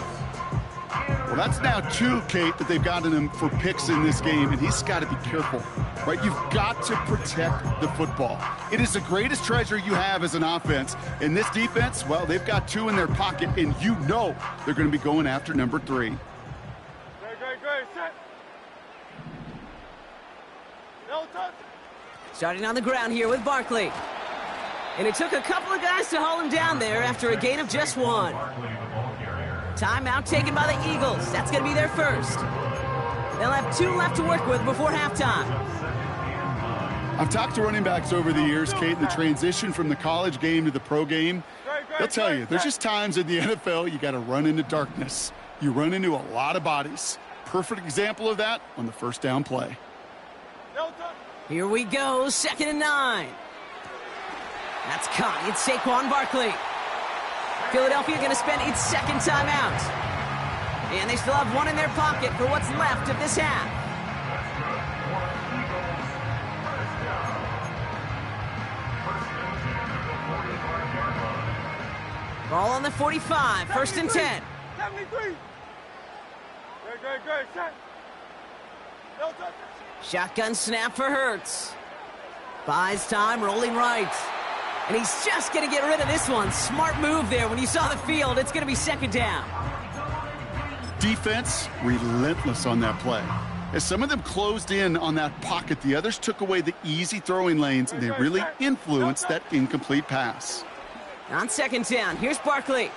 Speaker 3: Well, that's now 2, Kate, that they've gotten him for picks in this game, and he's got to be careful, right? You've got to protect the football. It is the greatest treasure you have as an offense. In this defense, well, they've got 2 in their pocket, and you know they're going to be going after number 3.
Speaker 2: Great. Set. No touch.
Speaker 1: Starting on the ground here with Barkley. And it took a couple of guys to haul him down there after a gain of just 1. Timeout taken by the Eagles. That's going to be their first. They'll have 2 left to work with before halftime.
Speaker 3: I've talked to running backs over the years, Kate, the transition from the college game to the pro game. They'll tell you, there's just times in the NFL you got to run into darkness. You run into a lot of bodies. Perfect example of that on the 1st down play.
Speaker 2: No touch.
Speaker 1: Here we go, 2nd and 9. That's caught. It's Saquon Barkley. Philadelphia going to spend its 2nd timeout. And they still have 1 in their pocket for what's left of this half. Ball on the 45, 1st and 10.
Speaker 2: 73. Great. Set. No touch.
Speaker 1: Shotgun snap for Hurts. Buys time, rolling right. And he's just going to get rid of this one. Smart move there. When you saw the field, it's going to be 2nd down.
Speaker 3: Defense, relentless on that play. As some of them closed in on that pocket, the others took away the easy throwing lanes, and they really influenced that incomplete pass.
Speaker 1: On 2nd down, here's Barkley.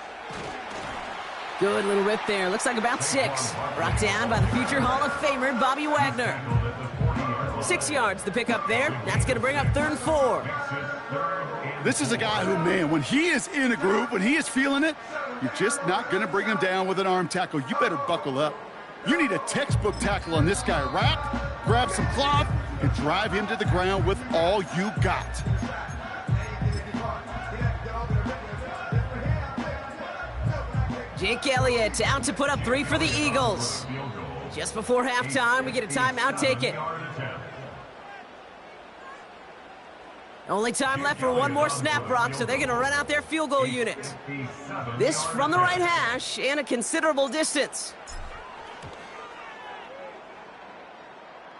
Speaker 1: Good little rip there. Looks like about 6. Brought down by the future Hall of Famer, Bobby Wagner. 6 yards, the pickup there. That's going to bring up 3rd and 4.
Speaker 3: This is a guy who, man, when he is in a groove, when he is feeling it, you're just not going to bring him down with an arm tackle. You better buckle up. You need a textbook tackle on this guy. Wrap, grab some cloth, and drive him to the ground with all you got.
Speaker 1: Jake Elliott out to put up 3 for the Eagles. Just before halftime, we get a timeout taken. Only time left for 1 more snap, Brock, so they're going to run out their field goal unit. This from the right hash and a considerable distance.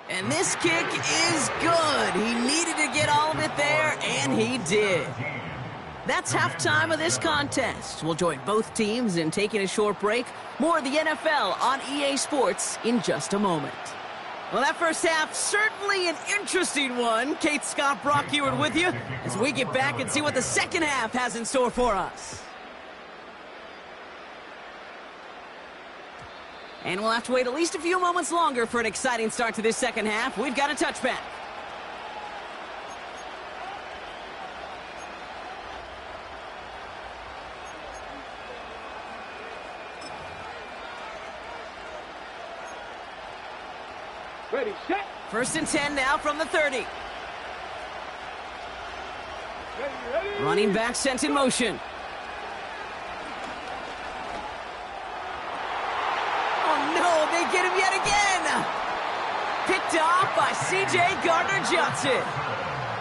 Speaker 1: And And this kick is good. He needed to get all of it there, and he did. That's halftime of this contest. We'll join both teams in taking a short break. More of the NFL on EA Sports in just a moment. Well, that first half, certainly an interesting one. Kate Scott, Brock Heward with you as we get back and see what the second half has in store for us. And we'll have to wait at least a few moments longer for an exciting start to this second half. We've got a touchback.
Speaker 2: Ready, set.
Speaker 1: First and 10 now from the 30.
Speaker 2: Ready.
Speaker 1: Running back sent in motion. Oh no, they get him yet again. Picked off by C.J. Gardner-Johnson.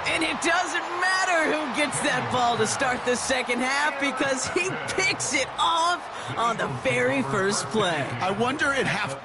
Speaker 1: And it doesn't matter who gets that ball to start the second half because he picks it off on the very first play.
Speaker 3: I wonder at half...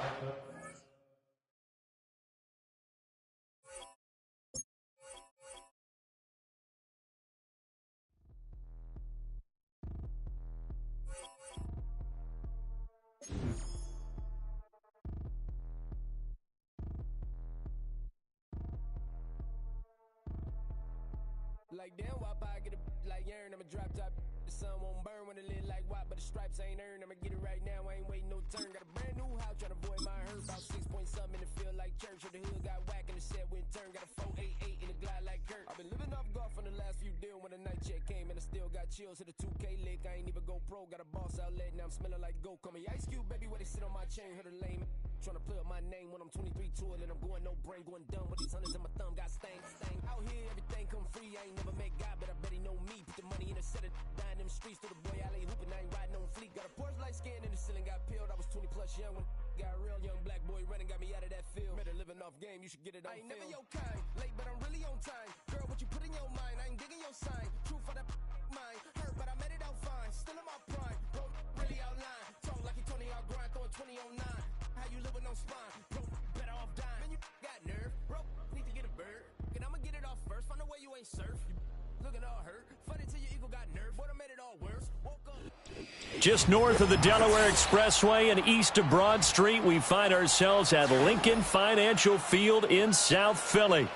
Speaker 5: Like damn, why I get a like urn? I'ma drop top. The sun won't burn when it lit like why, but the stripes ain't earned. I'ma get it right now. I ain't waiting no turn. Got a brand new house, tryna avoid my hurt. About 6 point something in the field like church. Or the hood got whack and the set went turn. Got a 488 in the glide like Kurt. I've been living off golf on the last few deals. When the night check came and I still got chills. Hit a 2K lick. I ain't even go pro. Got a boss outlet. Now I'm smelling like gold. Call me Ice Cube, baby. Where they sit on my chain. Heard a lame. Tryna play up my name when I'm 23 tour, and I'm going no brain, going dumb with these hundreds in my thumb. Got stains. Out here, everything come free. I ain't never met God, but I bet he know me. Put the money in a set of dying them streets. Through the boy alley hooping, I ain't riding on fleet. Got a Porsche light skin in the ceiling, got peeled. I was 20 plus young when got real. Young black boy running, got me out of that field. Better living off game, you should get it on film. I ain't never your kind, late but I'm really on time. Girl, what you put in your mind, I ain't digging your sign. True for that mind, hurt but I made it out fine. Still in my prime, bro, really outline. Talk like you 20 out grind, throwing 20 on 9. How you live with no spine, bro, better off dying. Man, you got nerve, bro, need to get a bird. And I'ma get it off first, find a way you ain't surf. You looking all hurt, funny till your ego got nerve. Boy, I made it all worse, woke up.
Speaker 6: Just north of the Delaware Expressway and east of Broad Street, we find ourselves at Lincoln Financial Field in South Philly.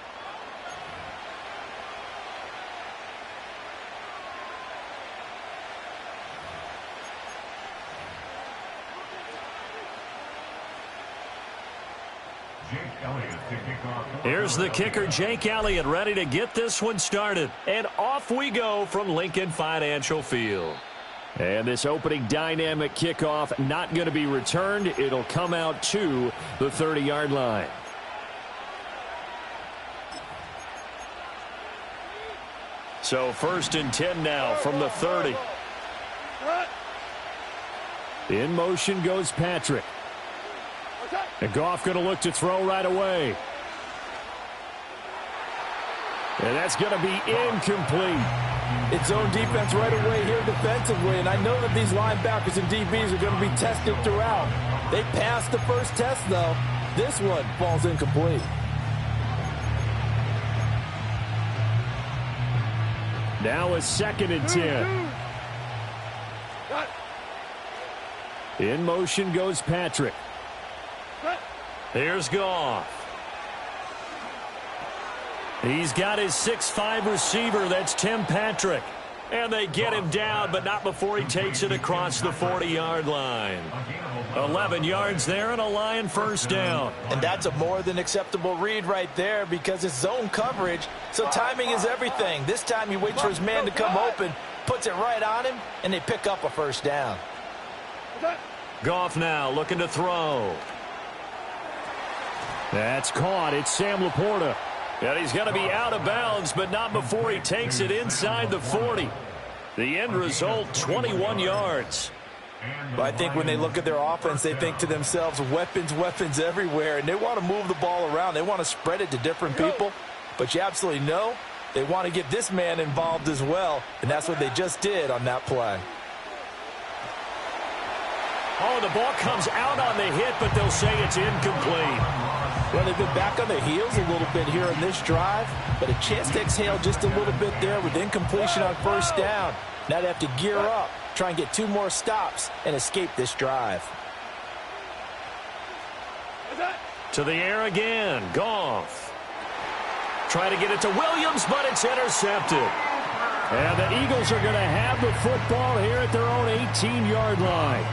Speaker 6: Here's the kicker, Jake Elliott, ready to get this one started. And off we go from Lincoln Financial Field. And this opening dynamic kickoff not going to be returned. It'll come out to the 30-yard line. So first and 10 now from the 30. In motion goes Patrick. And Goff going to look to throw right away. And that's going to be incomplete.
Speaker 7: It's zone defense right away here defensively, and I know that these linebackers and DBs are going to be tested throughout. They passed the first test, though. This one falls incomplete.
Speaker 6: Now a second and 10. In motion goes Patrick. Here's Goff. He's got his 6'5" receiver. That's Tim Patrick. And they get him down, but not before he takes it across the 40-yard line. 11 yards there and a Lion first down.
Speaker 7: And that's a more than acceptable read right there because it's zone coverage, so timing is everything. This time he waits for his man to come open, puts it right on him, and they pick up a first down.
Speaker 6: Goff now looking to throw. That's caught. It's Sam Laporta. And he's going to be out of bounds, but not before he takes it inside the 40. The end result, 21 yards.
Speaker 7: But I think when they look at their offense, they think to themselves, weapons, weapons everywhere, and they want to move the ball around. They want to spread it to different people, but you absolutely know they want to get this man involved as well, and that's what they just did on that play.
Speaker 6: Oh, the ball comes out on the hit, but they'll say it's incomplete.
Speaker 7: Well, they've been back on their heels a little bit here in this drive, but a chance to exhale just a little bit there with incompletion on first down. Now they have to gear up, try and get 2 more stops, and escape this drive.
Speaker 6: To the air again, Goff. Try to get it to Williams, but it's intercepted. And the Eagles are going to have the football here at their own 18-yard line.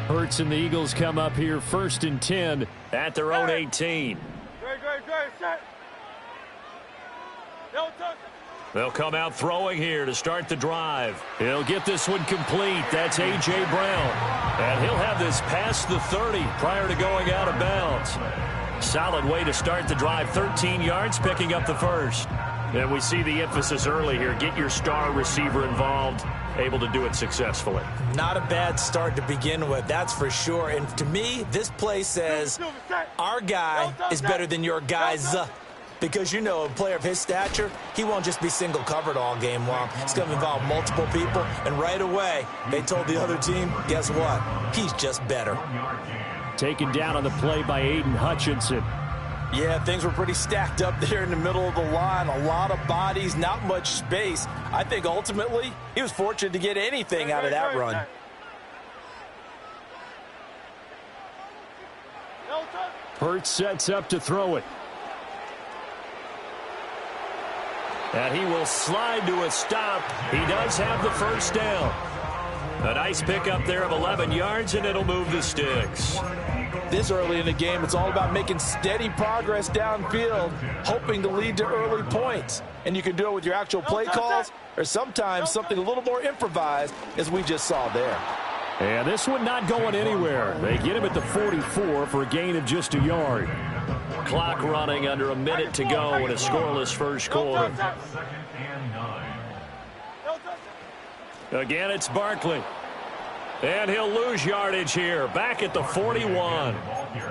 Speaker 6: Hurts and the Eagles come up here 1st and 10 at their own 18. They'll come out throwing here to start the drive. He'll get this one complete. That's A.J. Brown. And he'll have this past the 30 prior to going out of bounds. Solid way to start the drive. 13 yards, picking up the first. And we see the emphasis early here. Get your star receiver involved. Able to do it successfully.
Speaker 7: Not a bad start to begin with, that's for sure. And to me, this play says our guy is better than your guy's. Because, you know, a player of his stature, he won't just be single covered all game long. It's going to involve multiple people. And right away, they told the other team, guess what? He's just better.
Speaker 6: Taken down on the play by Aiden Hutchinson.
Speaker 7: Yeah, things were pretty stacked up there in the middle of the line. A lot of bodies, not much space. I think ultimately he was fortunate to get anything out of that run.
Speaker 6: Hurts sets up to throw it. And he will slide to a stop. He does have the first down. A nice pickup there of 11 yards, and it'll move the sticks.
Speaker 7: This early in the game, it's all about making steady progress downfield, hoping to lead to early points. And you can do it with your actual play calls or sometimes something a little more improvised, as we just saw there.
Speaker 6: And this one not going anywhere. They get him at the 44 for a gain of just a yard. Clock running under a minute to go in a scoreless first quarter. Again, it's Barkley. And he'll lose yardage here. Back at the 41.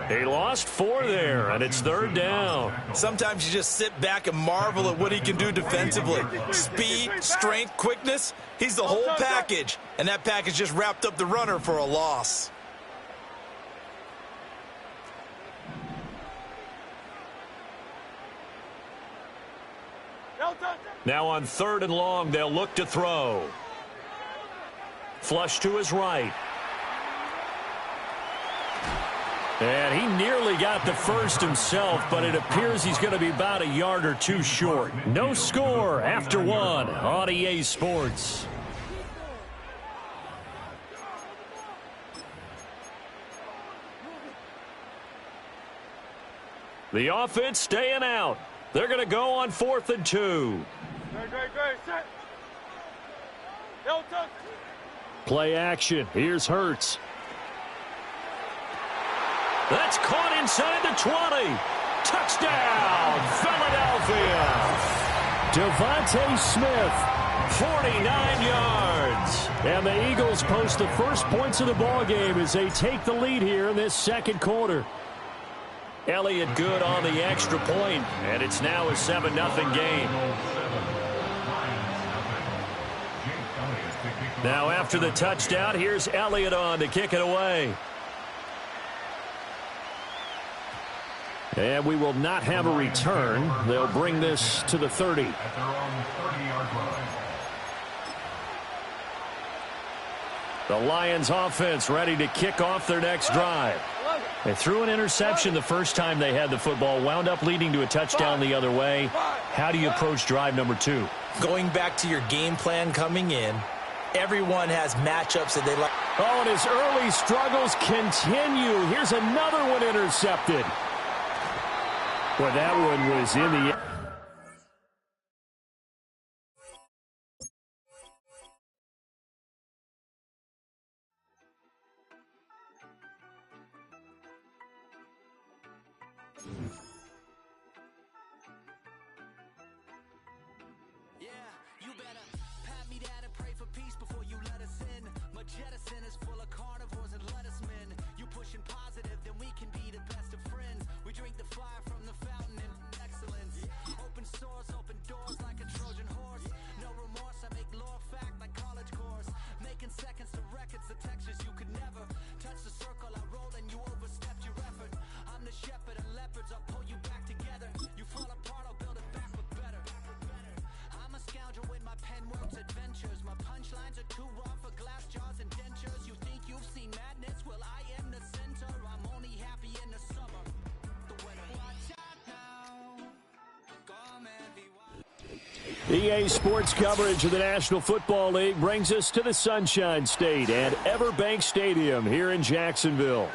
Speaker 6: He lost 4 there, and it's 3rd down.
Speaker 7: Sometimes you just sit back and marvel at what he can do defensively. Speed, strength, quickness. He's the whole package. And that package just wrapped up the runner for a loss.
Speaker 6: Now on 3rd and long, they'll look to throw. Flush to his right. And he nearly got the first himself, but it appears he's going to be about a yard or 2 short. No score after 1 on EA Sports. The offense staying out. They're going to go on 4th and 2. Play action. Here's Hurts. That's caught inside the 20. Touchdown, Philadelphia. Devontae Smith, 49 yards. And the Eagles post the first points of the ballgame as they take the lead here in this second quarter. Elliott good on the extra point, and it's now a 7-0 game. Now after the touchdown, here's Elliott on to kick it away. And we will not have a return. They'll bring this to the 30. The Lions offense ready to kick off their next drive. They threw an interception the first time they had the football, wound up leading to a touchdown the other way. How do you approach drive number 2?
Speaker 7: Going back to your game plan coming in, everyone has matchups that they like.
Speaker 6: Oh, and his early struggles continue. Here's another one intercepted. Well, that one was in the...
Speaker 8: Jettison is full of carnivores and lettuce men. You pushing positive, then we can be the best of friends. We drink the fire from the fountain in excellence. Open source, open doors like a Trojan horse. No remorse, I make law fact like college course. Making seconds to records, the textures you could never touch the circle I rolled and you overstepped your effort. I'm the shepherd and leopards, I'll pull you back together. You fall apart, I'll build it back with better. I'm a scoundrel with my pen works adventures. My punchlines are too raw for glass jars and dentures. You think you've seen madness? Well, I am the center. I'm only happy in the summer. The winter. Watch out now. Come and be wild.
Speaker 6: EA Sports coverage of the National Football League brings us to the Sunshine State at Everbank Stadium here in Jacksonville.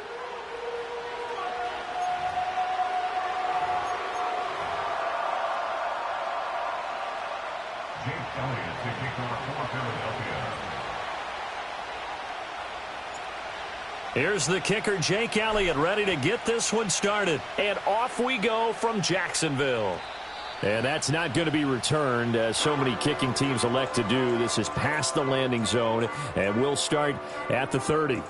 Speaker 4: Jake Elliott to kick off for Philadelphia.
Speaker 6: Here's the kicker, Jake Elliott, ready to get this one started. And off we go from Jacksonville. And that's not going to be returned, as so many kicking teams elect to do. This is past the landing zone, and we'll start at the 30.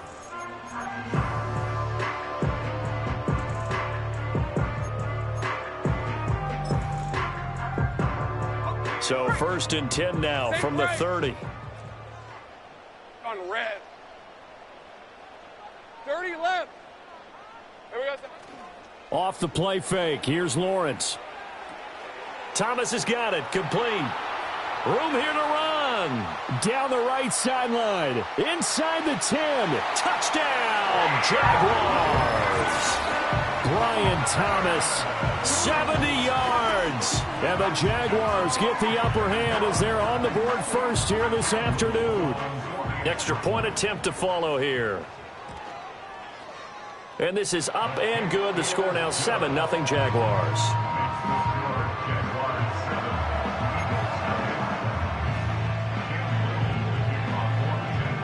Speaker 6: So 1st and 10 now from the 30.
Speaker 2: On the red. 30 left. Here we go.
Speaker 6: Off the play fake, here's Lawrence. Thomas has got it, complete. Room here to run. Down the right sideline. Inside the 10. Touchdown, Jaguars. Brian Thomas, 70 yards. And the Jaguars get the upper hand as they're on the board first here this afternoon. Extra point attempt to follow here. And this is up and good. The score now 7-0 Jaguars.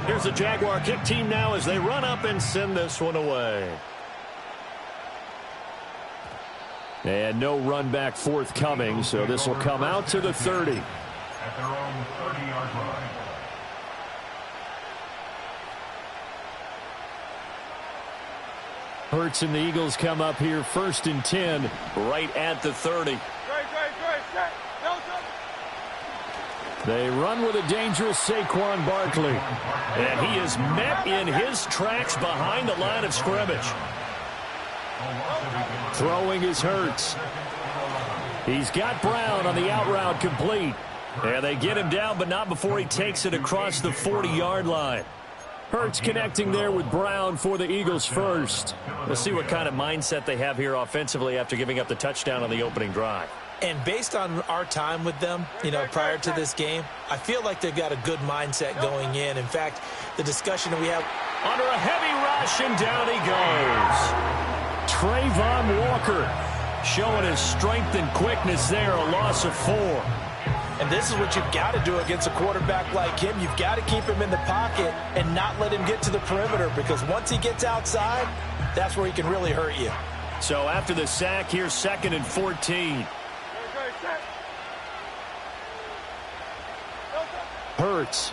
Speaker 6: Here's the Jaguar kick team now as they run up and send this one away. And no run back forthcoming, so this will come out to the 30.
Speaker 4: At their own 30-yard line.
Speaker 6: Hurts and the Eagles come up here 1st and 10 right at the 30. They run with a dangerous Saquon Barkley. And he is met in his tracks behind the line of scrimmage. Throwing is Hurts. He's got Brown on the out route complete. And they get him down, but not before he takes it across the 40-yard line. Hurts connecting there with Brown for the Eagles first. We'll see what kind of mindset they have here offensively after giving up the touchdown on the opening drive.
Speaker 7: And based on our time with them, prior to this game, I feel like they've got a good mindset going in. In fact, the discussion that we have
Speaker 6: under a heavy rush, and down he goes. Trayvon Walker showing his strength and quickness there, a loss of 4.
Speaker 7: And this is what you've got to do against a quarterback like him. You've got to keep him in the pocket and not let him get to the perimeter, because once he gets outside, that's where he can really hurt you.
Speaker 6: So after the sack, here's 2nd and 14. Hurts.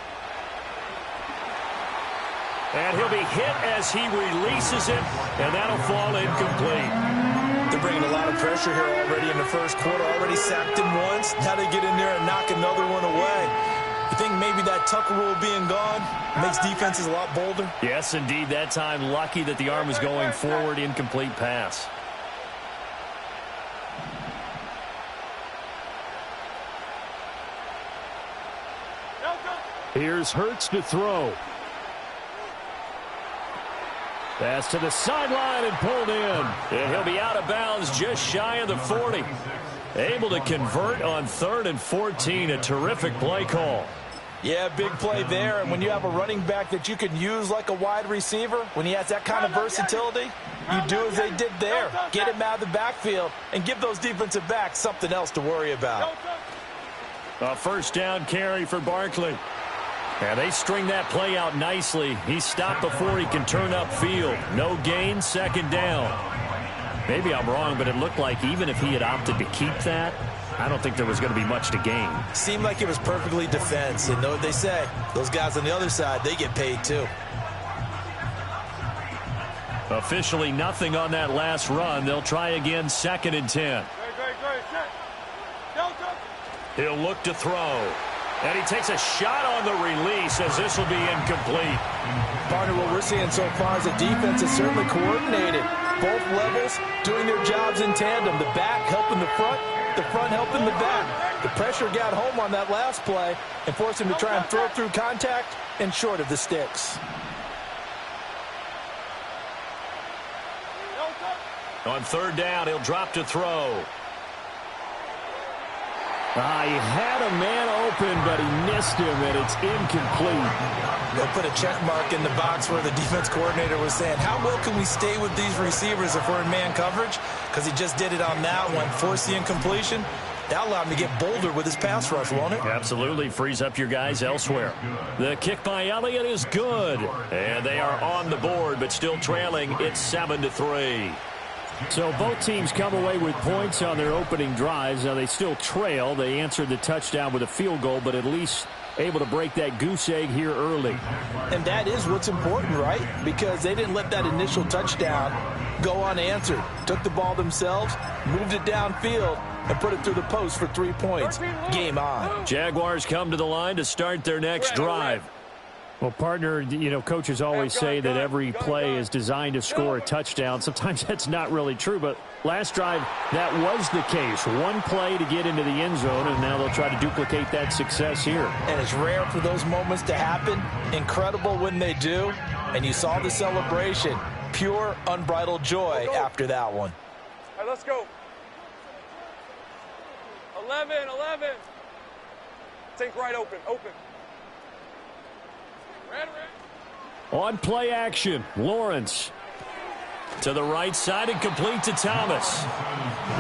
Speaker 6: And he'll be hit as he releases it, and that'll fall incomplete.
Speaker 7: They're bringing a lot of pressure here already in the first quarter. Already sacked him once. Now they get in there and knock another one away. You think maybe that Tucker rule being gone makes defenses a lot bolder?
Speaker 6: Yes, indeed. That time, lucky that the arm was going forward, incomplete pass. Here's Hurts to throw. Pass to the sideline and pulled in. And he'll be out of bounds just shy of the 40. Able to convert on 3rd and 14. A terrific play call.
Speaker 7: Yeah, big play there. And when you have a running back that you can use like a wide receiver, when he has that kind of versatility, you do as they did there. Get him out of the backfield and give those defensive backs something else to worry about.
Speaker 6: A 1st down carry for Barkley. And they string that play out nicely. He's stopped before he can turn upfield. No gain, 2nd down. Maybe I'm wrong, but it looked like even if he had opted to keep that, I don't think there was going to be much to gain.
Speaker 7: Seemed like it was perfectly defense. And know what they say, those guys on the other side, they get paid too.
Speaker 6: Officially nothing on that last run. They'll try again, 2nd and 10. He'll look to throw. And he takes a shot on the release as this will be incomplete.
Speaker 7: Partner, what we're seeing so far is the defense is certainly coordinated. Both levels doing their jobs in tandem. The back helping the front helping the back. The pressure got home on that last play and forced him to try and throw through contact and short of the sticks.
Speaker 6: On 3rd down, he'll drop to throw. He had a man open, but he missed him, and it's incomplete.
Speaker 7: They'll put a check mark in the box where the defense coordinator was saying, how well can we stay with these receivers if we're in man coverage? Because he just did it on that one, forced the incompletion. That allowed him to get bolder with his pass rush, won't it?
Speaker 6: Absolutely. Frees up your guys elsewhere. The kick by Elliott is good. And they are on the board, but still trailing. It's 7-3. So both teams come away with points on their opening drives. Now they still trail. They answered the touchdown with a field goal, but at least able to break that goose egg here early.
Speaker 7: And that is what's important, right? Because they didn't let that initial touchdown go unanswered. Took the ball themselves, moved it downfield, and put it through the post for 3 points. Game on.
Speaker 6: Jaguars come to the line to start their next drive. Well, partner, you know, coaches always say that every play is designed to score a touchdown. Sometimes that's not really true, but last drive, that was the case. One play to get into the end zone, and now they'll try to duplicate that success here.
Speaker 7: And it's rare for those moments to happen. Incredible when they do. And you saw the celebration. Pure, unbridled joy after that one.
Speaker 2: All right, let's go. 11. Think right, open. Red.
Speaker 6: On play action, Lawrence to the right side and complete to Thomas.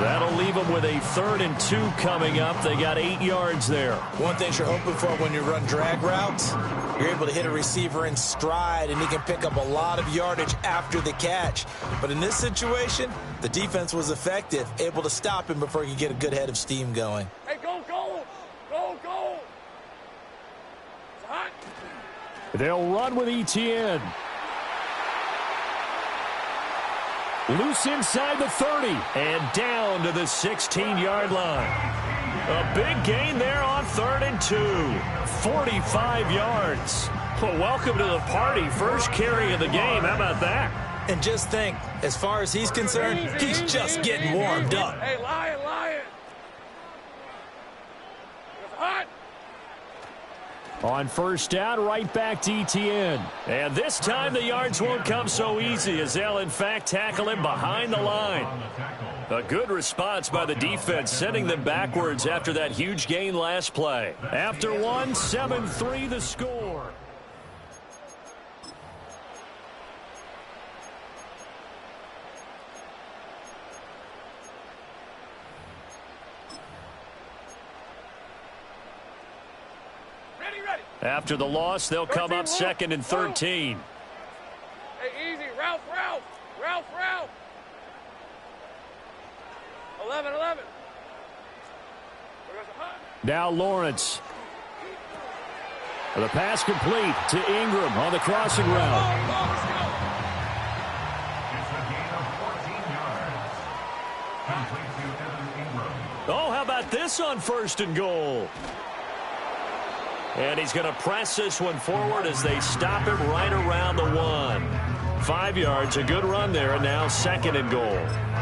Speaker 6: That'll leave them with a 3rd and 2 coming up. They got 8 yards there.
Speaker 7: One thing you're hoping for when you run drag routes, you're able to hit a receiver in stride, and he can pick up a lot of yardage after the catch. But in this situation, the defense was effective, able to stop him before he could get a good head of steam going.
Speaker 2: Hey, go. It's hot.
Speaker 6: They'll run with Etienne. Loose inside the 30 and down to the 16-yard line. A big gain there on 3rd and 2. 45 yards. Well, welcome to the party. First carry of the game. How about that?
Speaker 7: And just think, as far as he's concerned, he's just getting warmed up.
Speaker 2: Hey, Lion. It's hot.
Speaker 6: On 1st down, right back to Etienne. And this time the yards won't come so easy as they'll, in fact, tackle him behind the line. A good response by the defense, sending them backwards after that huge gain last play. After one, 7-3 the score. After the loss, they'll come up 2nd and 13.
Speaker 2: Hey, easy. Ralph. 11.
Speaker 6: Now Lawrence. The pass complete to Ingram on the crossing route.
Speaker 4: It's a gain of 14 yards. Complete to Evan Ingram.
Speaker 6: Oh, how about this on 1st and goal? And he's going to press this one forward as they stop him right around the 1. 5 yards, a good run there, and now 2nd and goal.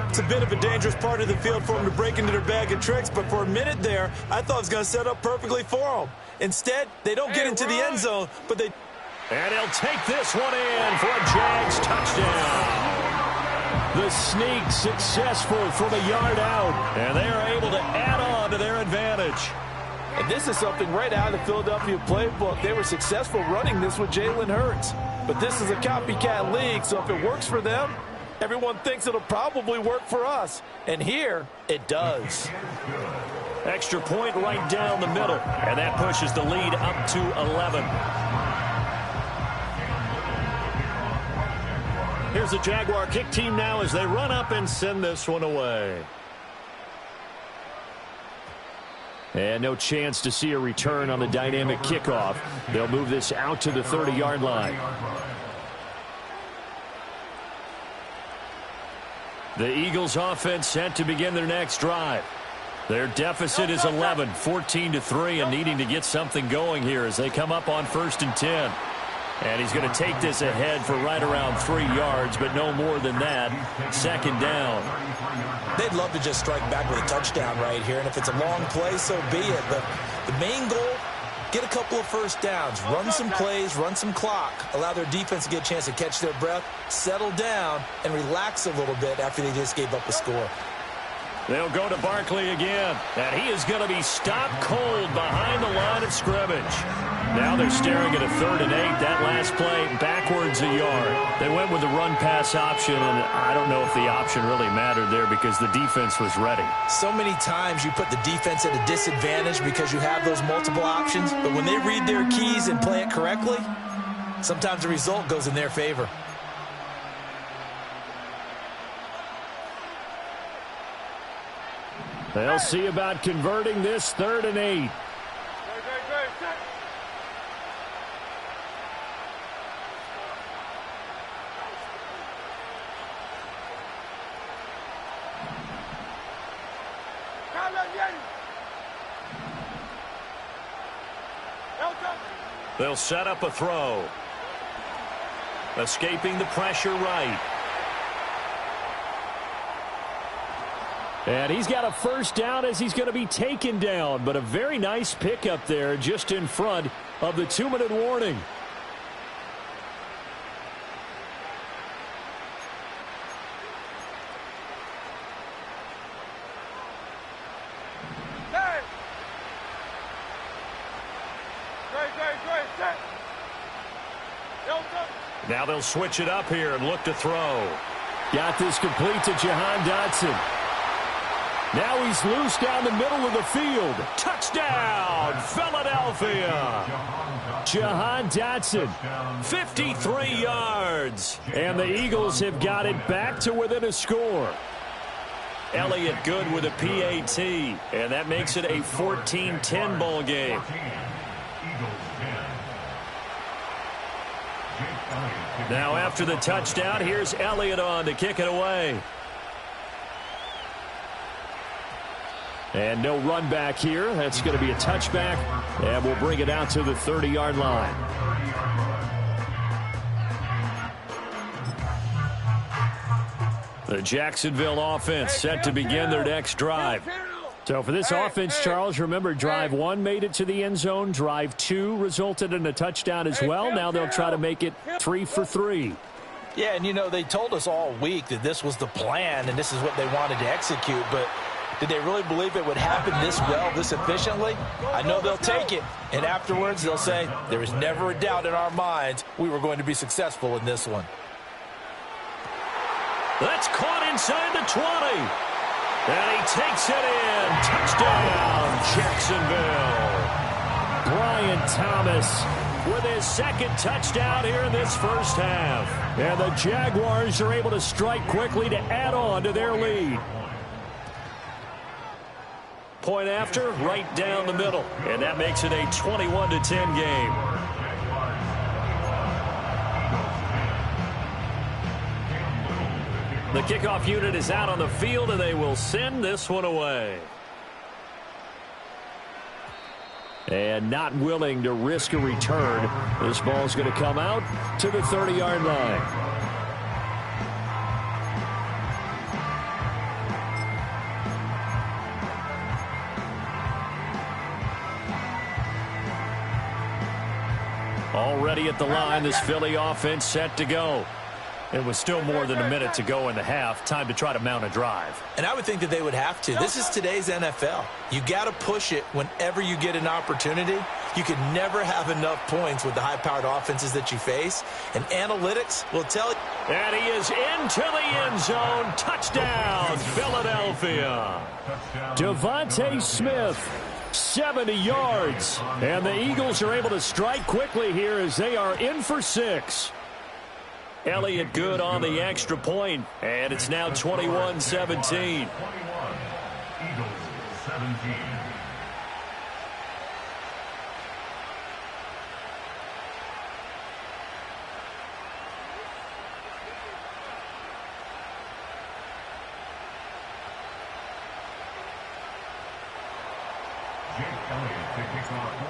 Speaker 7: It's a bit of a dangerous part of the field for him to break into their bag of tricks, but for a minute there, I thought it was going to set up perfectly for him. Instead, they don't get into the end zone, but they...
Speaker 6: And he'll take this one in for a Jags touchdown. The sneak successful from a yard out, and they are able to add on to their advantage.
Speaker 7: And this is something right out of the Philadelphia playbook. They were successful running this with Jalen Hurts. But this is a copycat league, so if it works for them, everyone thinks it'll probably work for us. And here, it does.
Speaker 6: Extra point right down the middle, and that pushes the lead up to 11. Here's the Jaguar kick team now as they run up and send this one away. And no chance to see a return on the dynamic kickoff. They'll move this out to the 30-yard line. The Eagles offense set to begin their next drive. Their deficit is 11, 14-3, and needing to get something going here as they come up on 1st and 10. And he's going to take this ahead for right around 3 yards, but no more than that. 2nd down.
Speaker 7: They'd love to just strike back with a touchdown right here, and if it's a long play, so be it. The main goal, get a couple of first downs, run some plays, run some clock, allow their defense to get a chance to catch their breath, settle down, and relax a little bit after they just gave up a score.
Speaker 6: They'll go to Barkley again, and he is going to be stopped cold behind the line of scrimmage. Now they're staring at a 3rd and 8. That last play backwards a yard. They went with the run-pass option, and I don't know if the option really mattered there because the defense was ready.
Speaker 7: So many times you put the defense at a disadvantage because you have those multiple options, but when they read their keys and play it correctly, sometimes the result goes in their favor.
Speaker 6: They'll see about converting this 3rd and 8. They'll set up a throw. Escaping the pressure right. And he's got a 1st down as he's going to be taken down. But a very nice pickup there just in front of the 2-minute warning. Now they'll switch it up here and look to throw. Got this complete to Jahan Dotson. Now he's loose down the middle of the field. Touchdown, Philadelphia. Jahan Dotson, 53 yards. And the Eagles have got it back to within a score. Elliott Good with a PAT. And that makes it a 14-10 ball game. Now after the touchdown, here's Elliott on to kick it away. And no run back here. That's going to be a touchback. And we'll bring it out to the 30-yard line. The Jacksonville offense set to begin their next drive. So for this offense, Charles, remember drive 1 made it to the end zone. Drive 2 resulted in a touchdown as well. Now they'll try to make it 3 for 3.
Speaker 7: Yeah, and you know, they told us all week that this was the plan and this is what they wanted to execute, but did they really believe it would happen this well, this efficiently? I know they'll take it, and afterwards they'll say, there was never a doubt in our minds we were going to be successful in this one.
Speaker 6: That's caught inside the 20. And he takes it in. Touchdown, Jacksonville. Brian Thomas with his 2nd touchdown here in this first half. And the Jaguars are able to strike quickly to add on to their lead. Point after, right down the middle. And that makes it a 21-10 game. The kickoff unit is out on the field, and they will send this one away. And not willing to risk a return. This ball's going to come out to the 30-yard line. Already at the line, this Philly offense set to go. It was still more than a minute to go in the half. Time to try to mount a drive.
Speaker 7: And I would think that they would have to. This is today's NFL. You got to push it whenever you get an opportunity. You can never have enough points with the high-powered offenses that you face. And analytics will tell you.
Speaker 6: And he is into the end zone. Touchdown, Philadelphia. Devontae Smith, 70 yards. And the Eagles are able to strike quickly here as they are in for 6. Elliott Good on the extra point, and it's now 21-17.
Speaker 4: Eagles 17.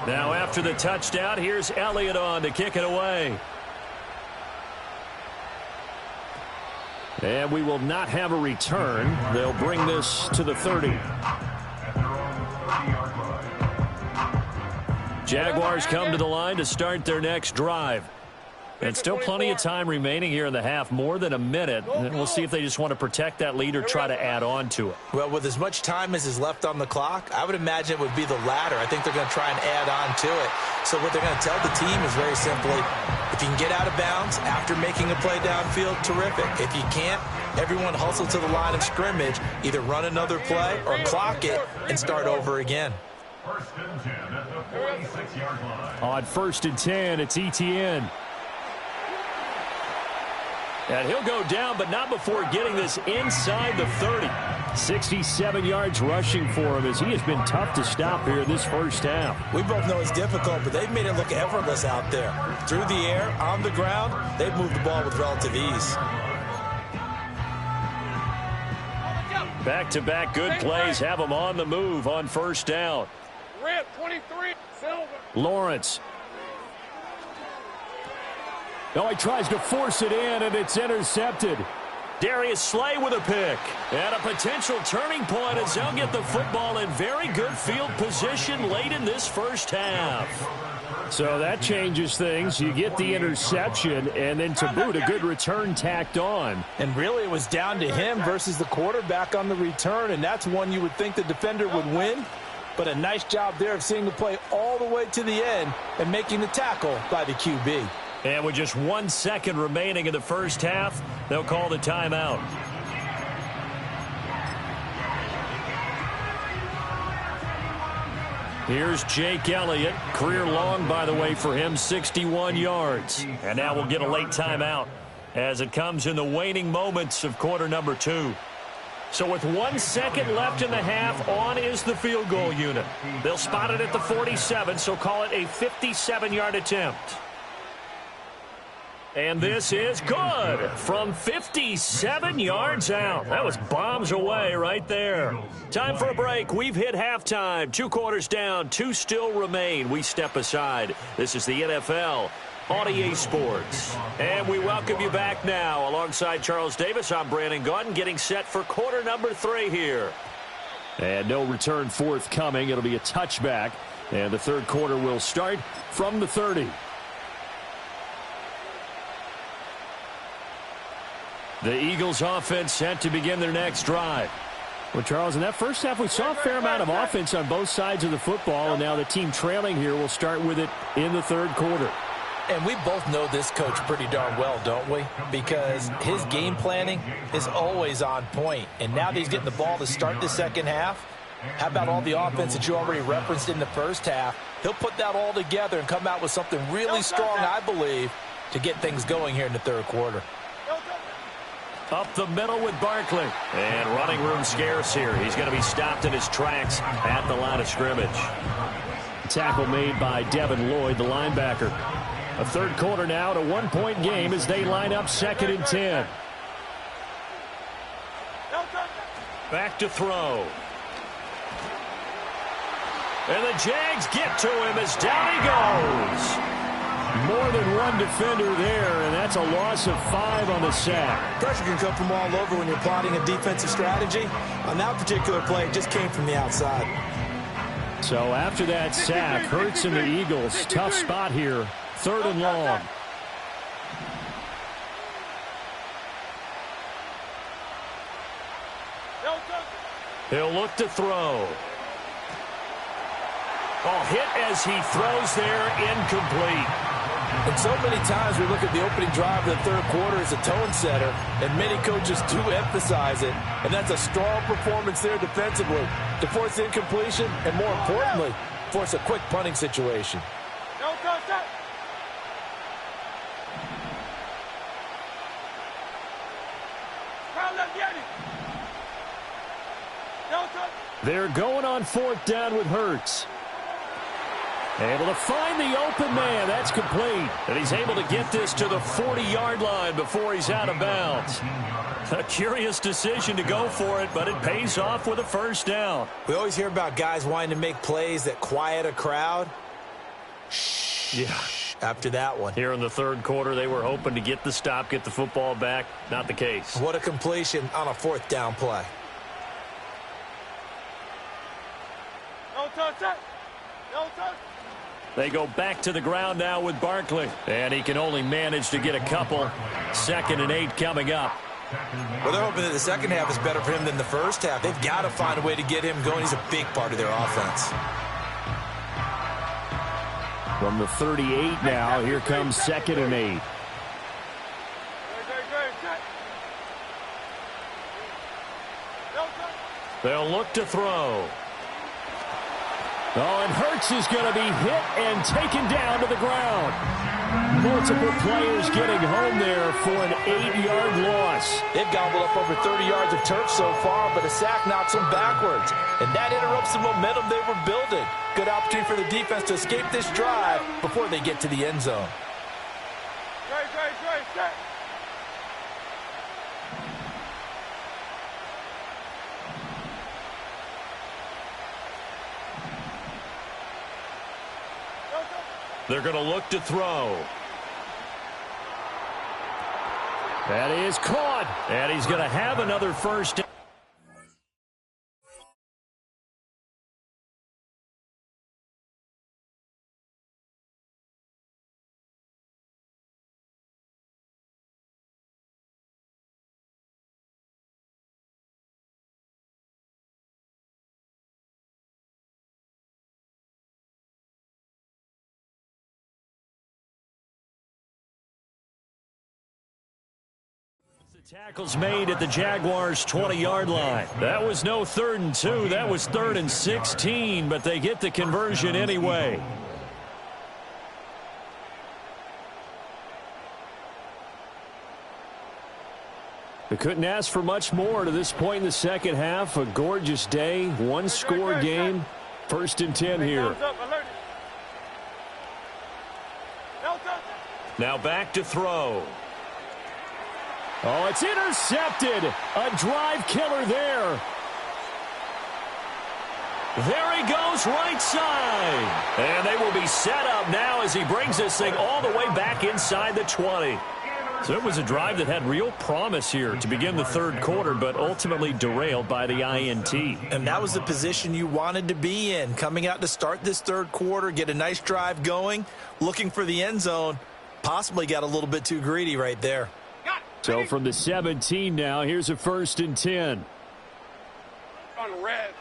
Speaker 6: Now after the touchdown, here's Elliott on to kick it away. And we will not have a return. They'll bring this to the 30. Jaguars come to the line to start their next drive. And still plenty of time remaining here in the half, more than a minute. And we'll see if they just want to protect that lead or try to add on to it.
Speaker 7: Well, with as much time as is left on the clock, I would imagine it would be the latter. I think they're going to try and add on to it. So what they're going to tell the team is very simply, if you can get out of bounds after making a play downfield, terrific. If you can't, everyone hustle to the line of scrimmage, either run another play or clock it and start over again.
Speaker 4: First and 10 at the 46-yard line.
Speaker 6: On 1st and 10, it's Etienne. And he'll go down, but not before getting this inside the 30. 67 yards rushing for him as he has been tough to stop here in this first half.
Speaker 7: We both know it's difficult, but they've made it look effortless out there. Through the air, on the ground, they've moved the ball with relative ease.
Speaker 6: Back-to-back good plays have them on the move on first down.
Speaker 2: Red 23, Silver.
Speaker 6: Lawrence. Oh, he tries to force it in, and it's intercepted. Darius Slay with a pick. And a potential turning point as they'll get the football in very good field position late in this first half. So that changes things. You get the interception, and then to boot, a good return tacked on.
Speaker 7: And really, it was down to him versus the quarterback on the return, and that's one you would think the defender would win. But a nice job there of seeing the play all the way to the end and making the tackle by the QB.
Speaker 6: And with just 1 second remaining in the first half, they'll call the timeout. Here's Jake Elliott. Career long, by the way, for him, 61 yards. And now we'll get a late timeout as it comes in the waning moments of quarter number 2. So with 1 second left in the half, on is the field goal unit. They'll spot it at the 47, so call it a 57-yard attempt. And this is good from 57 yards out. That was bombs away right there. Time for a break. We've hit halftime. 2 quarters down, 2 still remain. We step aside. This is the NFL on EA Sports. And we welcome you back now. Alongside Charles Davis, I'm Brandon Gaudin, getting set for quarter number 3 here. And no return forthcoming. It'll be a touchback. And the third quarter will start from the 30. The Eagles offense set to begin their next drive. Well, Charles, in that first half, we saw a fair amount of offense on both sides of the football, and now the team trailing here will start with it in the third quarter.
Speaker 7: And we both know this coach pretty darn well, don't we? Because his game planning is always on point. And now that he's getting the ball to start the second half, how about all the offense that you already referenced in the first half? He'll put that all together and come out with something really strong, I believe, to get things going here in the third quarter.
Speaker 6: Up the middle with Barkley. And running room scarce here. He's going to be stopped in his tracks at the line of scrimmage. Tackle made by Devin Lloyd, the linebacker. A third quarter now, at a 1-point game as they line up 2nd and 10. Back to throw. And the Jags get to him as down he goes. More than one defender there, and that's a loss of 5 on the sack.
Speaker 7: Pressure can come from all over when you're plotting a defensive strategy. On that particular play, it just came from the outside.
Speaker 6: So after that sack, Hurts and the Eagles, tough spot here, 3rd and long. He'll look to throw. Oh, hit as he throws there, incomplete.
Speaker 7: And so many times we look at the opening drive of the third quarter as a tone setter, and many coaches do emphasize it. And that's a strong performance there defensively to force incompletion and, more importantly, force a quick punting situation.
Speaker 6: They're going on 4th down with Hurts. Able to find the open man. That's complete. And he's able to get this to the 40-yard line before he's out of bounds. A curious decision to go for it, but it pays off with a first down.
Speaker 7: We always hear about guys wanting to make plays that quiet a crowd. Yeah, after that one.
Speaker 6: Here in the third quarter, they were hoping to get the stop, get the football back. Not the case.
Speaker 7: What a completion on a fourth down play.
Speaker 2: No touch that. No touch.
Speaker 6: They go back to the ground now with Barkley. And he can only manage to get a couple. 2nd and 8 coming up.
Speaker 7: Well, they're hoping that the second half is better for him than the first half. They've got to find a way to get him going. He's a big part of their offense.
Speaker 6: From the 38 now, here comes 2nd and 8. They'll look to throw. Oh, and Hurts is going to be hit and taken down to the ground. Multiple players getting home there for an 8-yard loss.
Speaker 7: They've gobbled up over 30 yards of turf so far, but a sack knocks them backwards. And that interrupts the momentum they were building. Good opportunity for the defense to escape this drive before they get to the end zone.
Speaker 2: Great.
Speaker 6: They're going to look to throw. That is caught. And he's going to have another first down. Tackles made at the Jaguars' 20-yard line. That was no 3rd and 2. That was 3rd and 16, but they get the conversion anyway. They couldn't ask for much more to this point in the second half. A gorgeous day, one-score game. 1st and 10 here. Now back to throw. Oh, it's intercepted. A drive killer there. There he goes, right side. And they will be set up now as he brings this thing all the way back inside the 20. So it was a drive that had real promise here to begin the third quarter, but ultimately derailed by the INT.
Speaker 7: And that was the position you wanted to be in, coming out to start this third quarter, get a nice drive going, looking for the end zone. Possibly got a little bit too greedy right there.
Speaker 6: So from the 17 now, here's a 1st and 10.
Speaker 2: On red.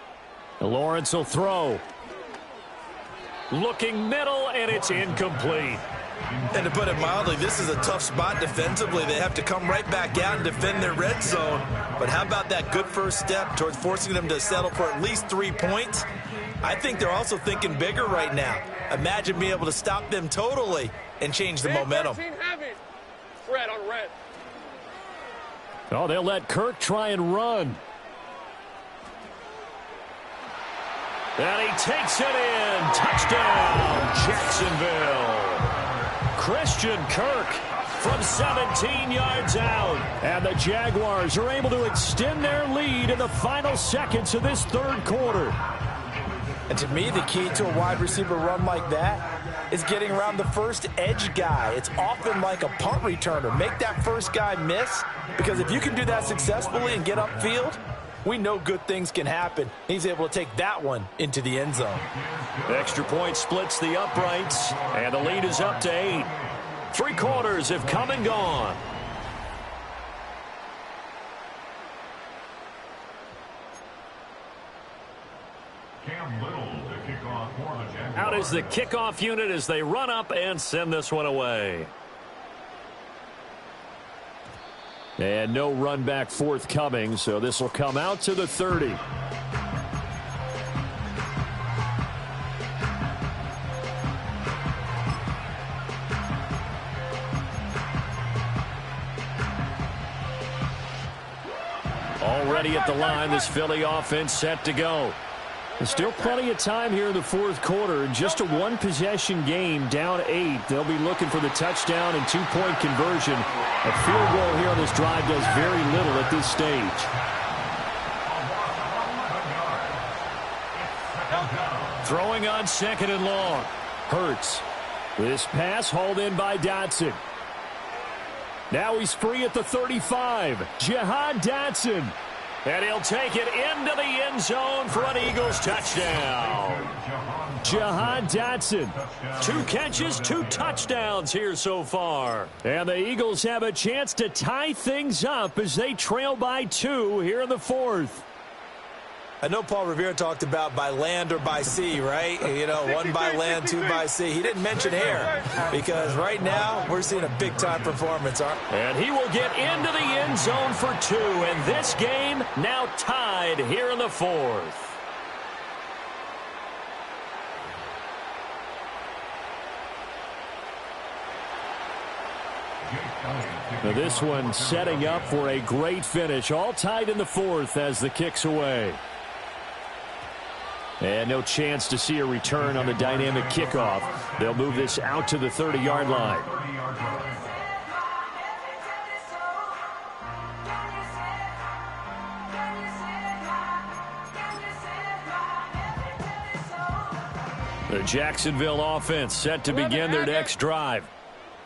Speaker 6: Lawrence will throw. Looking middle, and it's incomplete.
Speaker 7: And to put it mildly, this is a tough spot defensively. They have to come right back out and defend their red zone. But how about that good first step towards forcing them to settle for at least 3 points? I think they're also thinking bigger right now. Imagine being able to stop them totally and change the momentum.
Speaker 2: Red on red.
Speaker 6: Oh, they'll let Kirk try and run. And he takes it in. Touchdown, Jacksonville. Christian Kirk from 17 yards out. And the Jaguars are able to extend their lead in the final seconds of this third quarter.
Speaker 7: And to me, the key to a wide receiver run like that is getting around the first edge guy. It's often like a punt returner. Make that first guy miss, because if you can do that successfully and get upfield, we know good things can happen. He's able to take that one into the end zone.
Speaker 6: The extra point splits the uprights, and the lead is up to 8. 3 quarters have come and gone.
Speaker 4: Cam Little to kick off for the Jaguars.
Speaker 6: Out is the kickoff unit as they run up and send this one away. And no run back forthcoming, so this will come out to the 30. Already at the line, this Philly offense set to go. There's still plenty of time here in the fourth quarter. Just a one-possession game, down 8. They'll be looking for the touchdown and 2-point conversion. A field goal here on this drive does very little at this stage. Throwing on 2nd and long. Hurts. This pass hauled in by Dotson. Now he's free at the 35. Jahan Dotson. And he'll take it into the end zone for an Eagles touchdown. Jahan Dotson. 2 catches, 2 touchdowns here so far. And the Eagles have a chance to tie things up as they trail by 2 here in the 4th.
Speaker 7: I know Paul Revere talked about by land or by sea, right? You know, 1 by land, 2 by sea. He didn't mention air because right now we're seeing a big-time performance.
Speaker 6: And he will get into the end zone for 2. And this game now tied here in the 4th. Now this one setting up for a great finish. All tied in the 4th as the kick's away. And no chance to see a return on the dynamic kickoff. They'll move this out to the 30-yard line. The Jacksonville offense set to begin their next drive.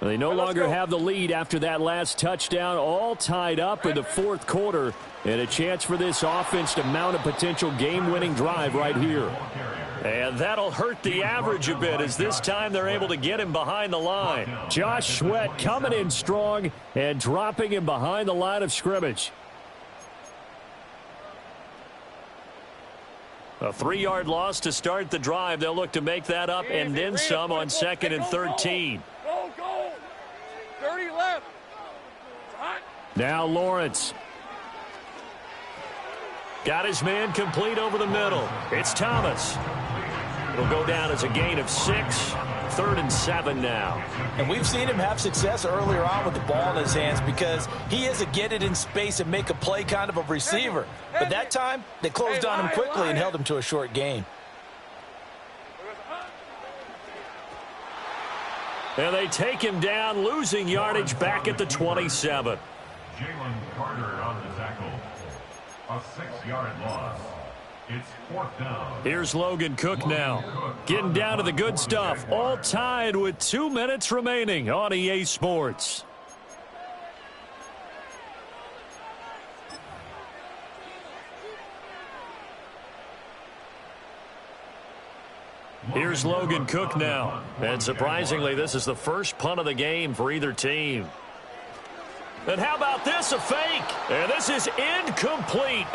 Speaker 6: They no longer have the lead after that last touchdown, all tied up in the 4th quarter, and a chance for this offense to mount a potential game-winning drive right here. And that'll hurt the average a bit as this time they're able to get him behind the line. Josh Sweat coming in strong and dropping him behind the line of scrimmage. A 3-yard loss to start the drive. They'll look to make that up and then some on 2nd and 13.
Speaker 2: Go. 30 left.
Speaker 6: Now Lawrence. Got his man complete over the middle. It's Thomas. It'll go down as a gain of 6. 3rd and 7 now.
Speaker 7: And we've seen him have success earlier on with the ball in his hands because he is a get it in space and make a play kind of a receiver. But that time, they closed on him quickly and held him to a short gain.
Speaker 6: And they take him down, losing yardage back at the 27.
Speaker 4: Jalen Carter on the tackle. A 6-yard loss. It's 4th down.
Speaker 6: Here's Logan Cook now. Getting down to the good stuff. All tied with 2 minutes remaining on EA Sports. Here's Logan Cook now. And surprisingly, this is the first punt of the game for either team. And how about this, a fake? And this is incomplete.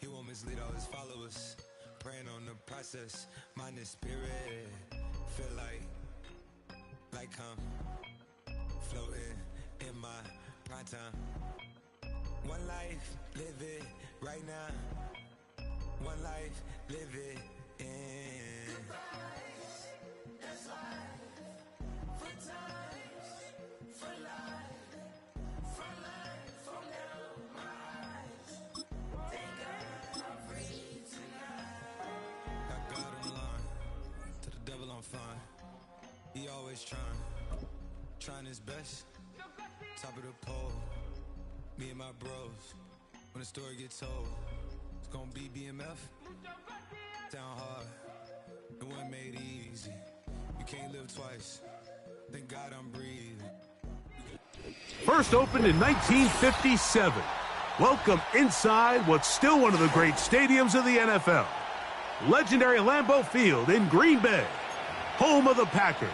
Speaker 9: He won't mislead all his followers. Praying on the process. Mind and spirit. Feel like I'm floating in my prime time. One life, live it right now. One life, live it in. That's life. For times, for life. For life, from now, my eyes. Thank God I'm free tonight. Got God on the line. To the devil I'm fine. He always trying his best. Top of the pole. Me and my bros. When the story gets told, it's gonna be BMF. Down hard. It wasn't made easy. You can't live twice. Thank God I'm breathing.
Speaker 10: First opened in 1957. Welcome inside what's still one of the great stadiums of the NFL. Legendary Lambeau Field in Green Bay, home of the Packers.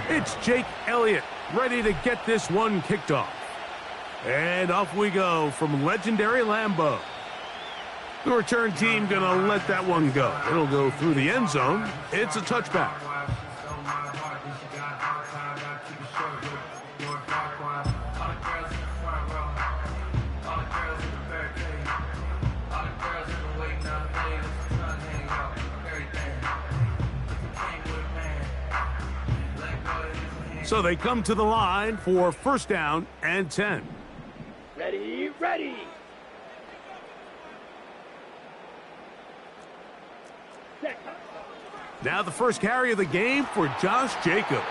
Speaker 10: It's Jake Elliott ready to get this one kicked off. And off we go from legendary Lambeau. The return team going to let that one go. It'll go through the end zone. It's a touchback. So they come to the line for first down and 10.
Speaker 2: Ready, ready. Set.
Speaker 10: Now the first carry of the game for Josh Jacobs.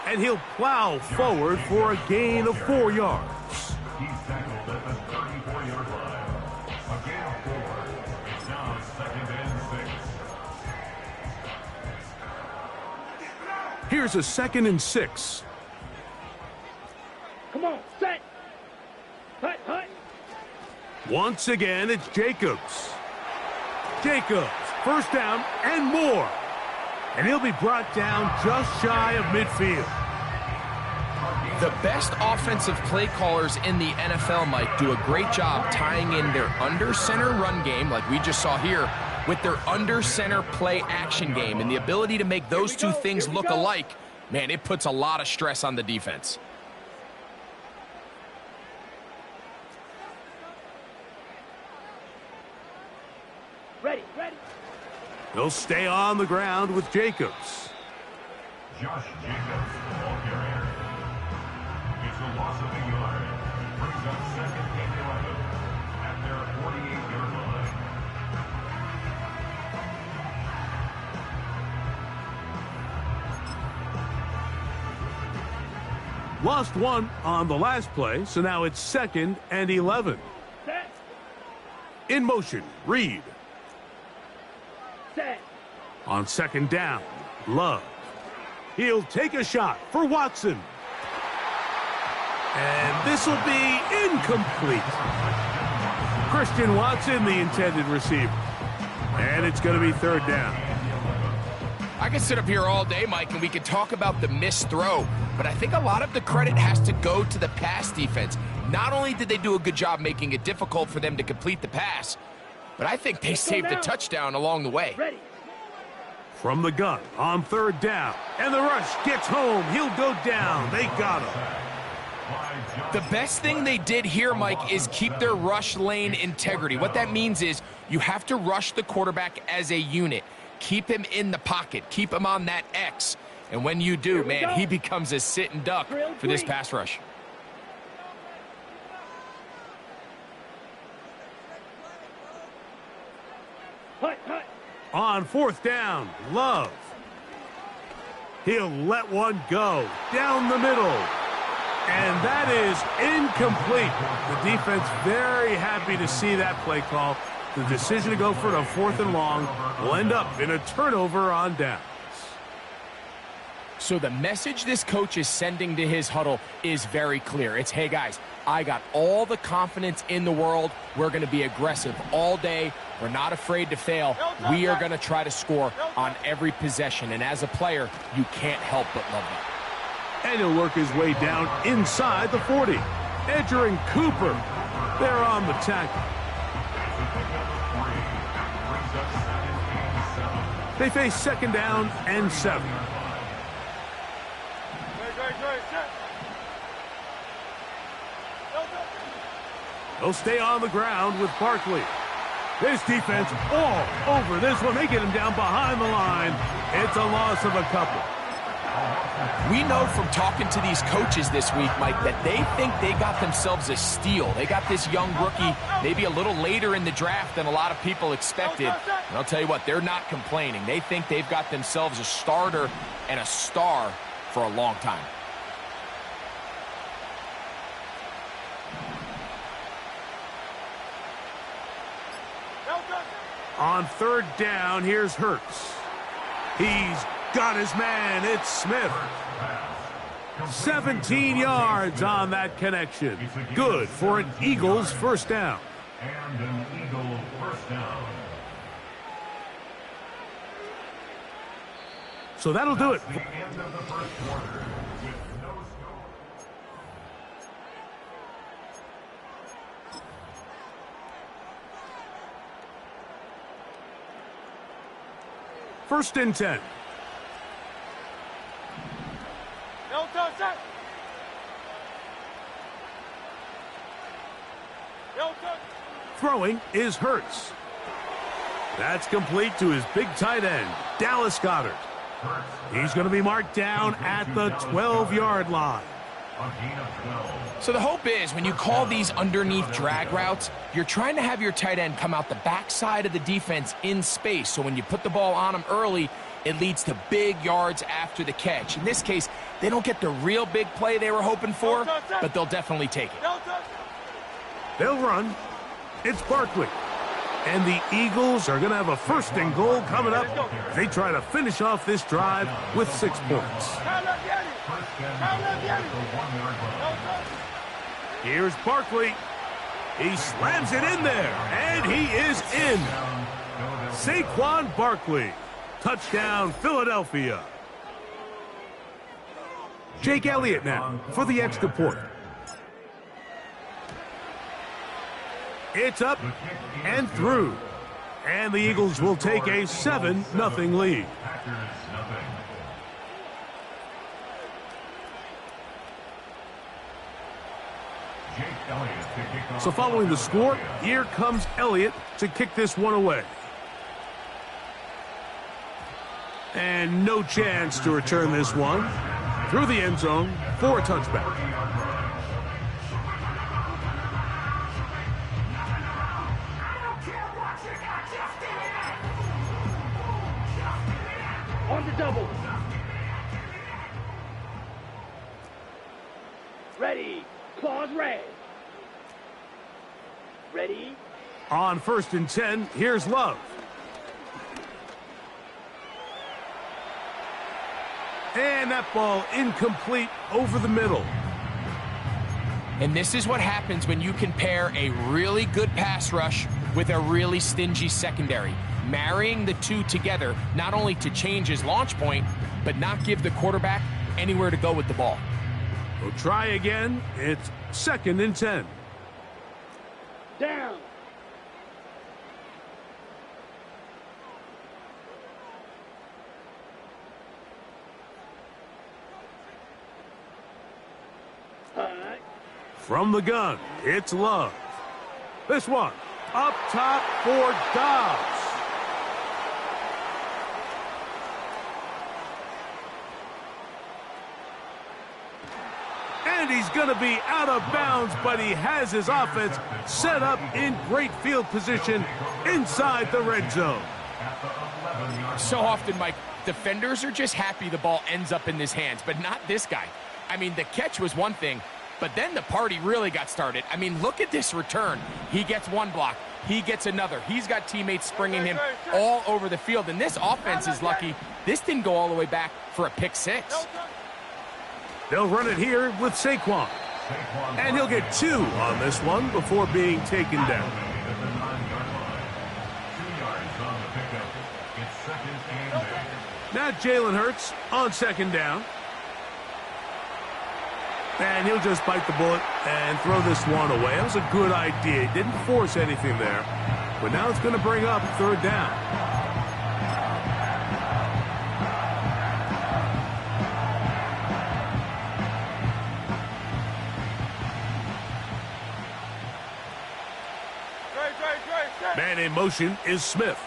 Speaker 10: And he'll plow forward for a gain of 4 yards.
Speaker 4: He's tackled at the 34-yard line. A gain of 4. It's now 2nd and 6.
Speaker 10: Here's a 2nd and 6.
Speaker 2: Come on, set. Hut, hut.
Speaker 10: Once again, it's Jacobs. Jacobs, first down and more. And he'll be brought down just shy of midfield.
Speaker 11: The best offensive play callers in the NFL, Mike, do a great job tying in their under-center run game, like we just saw here, with their under-center play action game. And the ability to make those two things look alike, man, it puts a lot of stress on the defense.
Speaker 2: Ready, ready.
Speaker 10: He'll stay on the ground with Jacobs.
Speaker 4: Josh Jacobs, the ball carrier. It's a loss of a yard. Brings up 2nd and 11 at their 48-yard line.
Speaker 10: Lost one on the last play, so now it's 2nd and 11.
Speaker 2: Set.
Speaker 10: In motion, Reed.
Speaker 2: Set.
Speaker 10: On 2nd down, Love. He'll take a shot for Watson. And this will be incomplete. Christian Watson, the intended receiver. And it's going to be 3rd down.
Speaker 11: I could sit up here all day, Mike, and we could talk about the missed throw, but I think a lot of the credit has to go to the pass defense. Not only did they do a good job making it difficult for them to complete the pass, but I think they saved a touchdown along the way.
Speaker 2: Ready.
Speaker 10: From the gun on 3rd down. And the rush gets home. He'll go down. They got him.
Speaker 11: The best thing they did here, Mike, is keep their rush lane integrity. What that means is you have to rush the quarterback as a unit. Keep him in the pocket. Keep him on that X. And when you do, man, he becomes a sitting duck for this pass rush.
Speaker 2: Hut, hut.
Speaker 10: On 4th down, Love. He'll let one go down the middle. And that is incomplete. The defense very happy to see that play call. The decision to go for it on 4th and long will end up in a turnover on downs.
Speaker 11: So the message this coach is sending to his huddle is very clear. It's, hey, guys, I got all the confidence in the world. We're going to be aggressive all day. We're not afraid to fail. We are going to try to score on every possession. And as a player, you can't help but love it.
Speaker 10: And he'll work his way down inside the 40. Edger and Cooper, they're on the tackle. They face 2nd down and 7. They'll stay on the ground with Barkley. This defense all over this one. They get him down behind the line. It's a loss of a couple.
Speaker 11: We know from talking to these coaches this week, Mike, that they think they got themselves a steal. They got this young rookie maybe a little later in the draft than a lot of people expected. And I'll tell you what, they're not complaining. They think they've got themselves a starter and a star for a long time.
Speaker 10: On 3rd down, here's Hurts. He's got his man. It's Smith. 17 yards on that connection. Good for an Eagles first down.
Speaker 4: And an Eagle first down.
Speaker 10: So that'll do it.
Speaker 4: The end of the first quarter with no score.
Speaker 10: First and 10. Throwing is Hurts. That's complete to his big tight end, Dallas Goedert. He's going to be marked down at the 12-yard line.
Speaker 11: So the hope is when you call these underneath drag routes, you're trying to have your tight end come out the backside of the defense in space. So when you put the ball on him early, it leads to big yards after the catch. In this case, they don't get the real big play they were hoping for, but they'll definitely take it.
Speaker 10: They'll run. It's Barkley. And the Eagles are going to have a 1st and goal coming up. They try to finish off this drive with 6 points. Here's Barkley. He slams it in there, and he is in. Saquon Barkley. Touchdown, Philadelphia. Jake Elliott now for the extra point. It's up and through. And the Eagles will take a 7-0 lead. So following the score, here comes Elliott to kick this one away. And no chance to return this one through the end zone for a touchback.
Speaker 2: On the double. Ready. Claws red. Ready.
Speaker 10: On 1st and 10, here's Love. And that ball incomplete over the middle.
Speaker 11: And this is what happens when you can pair a really good pass rush with a really stingy secondary. Marrying the two together, not only to change his launch point, but not give the quarterback anywhere to go with the ball.
Speaker 10: We'll try again. It's 2nd and 10.
Speaker 2: Down.
Speaker 10: From the gun, it's Love. This one, up top for Dobbs. And he's going to be out of bounds, but he has his offense set up in great field position inside the red zone.
Speaker 11: So often, Mike, defenders are just happy the ball ends up in his hands, but not this guy. I mean, the catch was one thing, but then the party really got started. I mean, look at this return. He gets one block. He gets another. He's got teammates springing him all over the field. And this offense is lucky. This didn't go all the way back for a pick six.
Speaker 10: They'll run it here with Saquon. And he'll get 2 on this one before being taken down. Now Jalen Hurts on 2nd down. And he'll just bite the bullet and throw this one away. That was a good idea. He didn't force anything there. But now it's going to bring up 3rd down. Man in motion is Smith.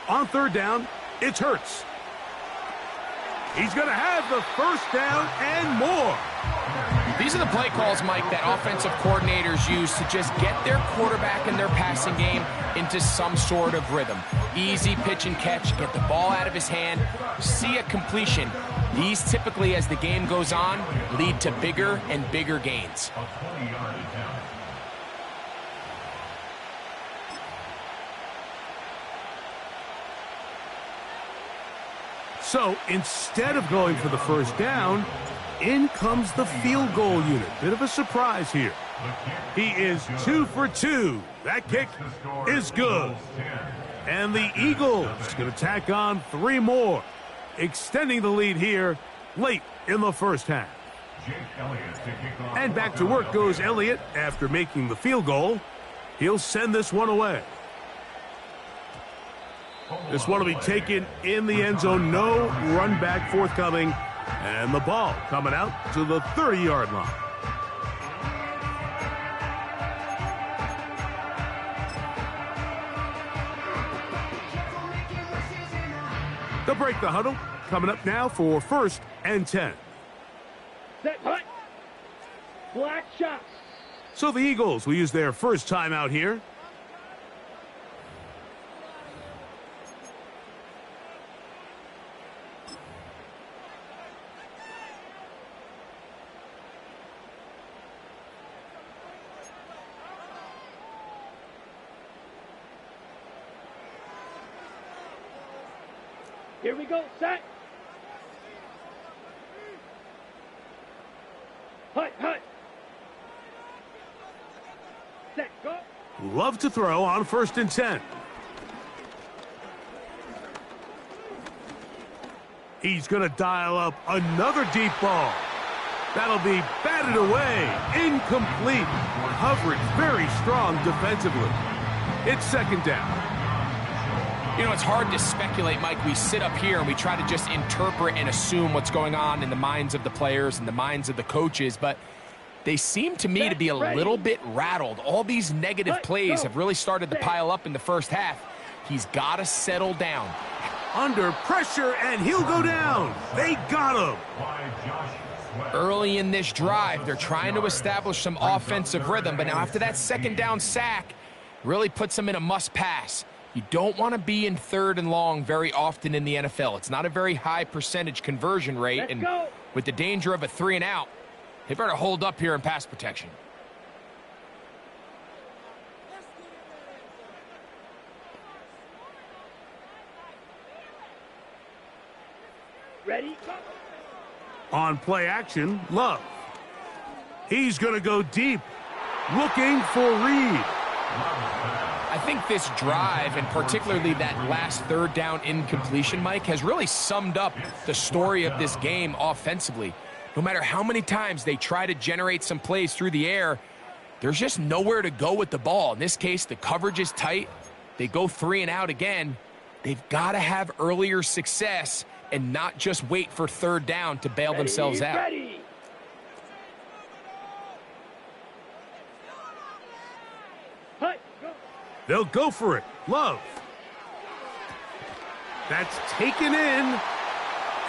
Speaker 10: On 3rd down, it's Hurts. He's going to have the 1st down and more.
Speaker 11: These are the play calls, Mike, that offensive coordinators use to just get their quarterback and their passing game into some sort of rhythm. Easy pitch and catch, get the ball out of his hand, see a completion. These typically, as the game goes on, lead to bigger and bigger gains.
Speaker 10: So instead of going for the 1st down, in comes the field goal unit. Bit of a surprise here. He is 2 for 2. That kick is good. And the Eagles going to tack on 3 more, extending the lead here late in the 1st half. And back to work goes Elliott after making the field goal. He'll send this one away. This one will be taken in the end zone. No run back forthcoming. And the ball coming out to the 30-yard line. They'll break the huddle. Coming up now for 1st and 10.
Speaker 2: Set, hut. Black shot.
Speaker 10: So the Eagles will use their first timeout here.
Speaker 2: Here we go, set. Hut, hut. Set, go.
Speaker 10: Love to throw on 1st and 10. He's going to dial up another deep ball. That'll be batted away. Incomplete. Coverage very strong defensively. It's 2nd down.
Speaker 11: You know, it's hard to speculate, Mike. We sit up here and we try to just interpret and assume what's going on in the minds of the players and the minds of the coaches, but they seem to me to be a little bit rattled. All these negative plays have really started to pile up in the first half. He's got to settle down.
Speaker 10: Under pressure, and he'll go down. They got him.
Speaker 11: Early in this drive, they're trying to establish some offensive rhythm, but now after that 2nd down sack, really puts them in a must-pass. You don't want to be in 3rd and long very often in the NFL. It's not a very high percentage conversion rate, and with the danger of a 3-and-out, they better hold up here in pass protection.
Speaker 2: Ready, go.
Speaker 10: On play action, Love. He's going to go deep, looking for Reed.
Speaker 11: I think this drive, and particularly that last 3rd down incompletion, Mike, has really summed up the story of this game offensively. No matter how many times they try to generate some plays through the air, there's just nowhere to go with the ball. In this case, the coverage is tight. They go 3-and-out again. They've got to have earlier success and not just wait for 3rd down to bail themselves out.
Speaker 2: Ready. Hut, go.
Speaker 10: They'll go for it. Love. That's taken in.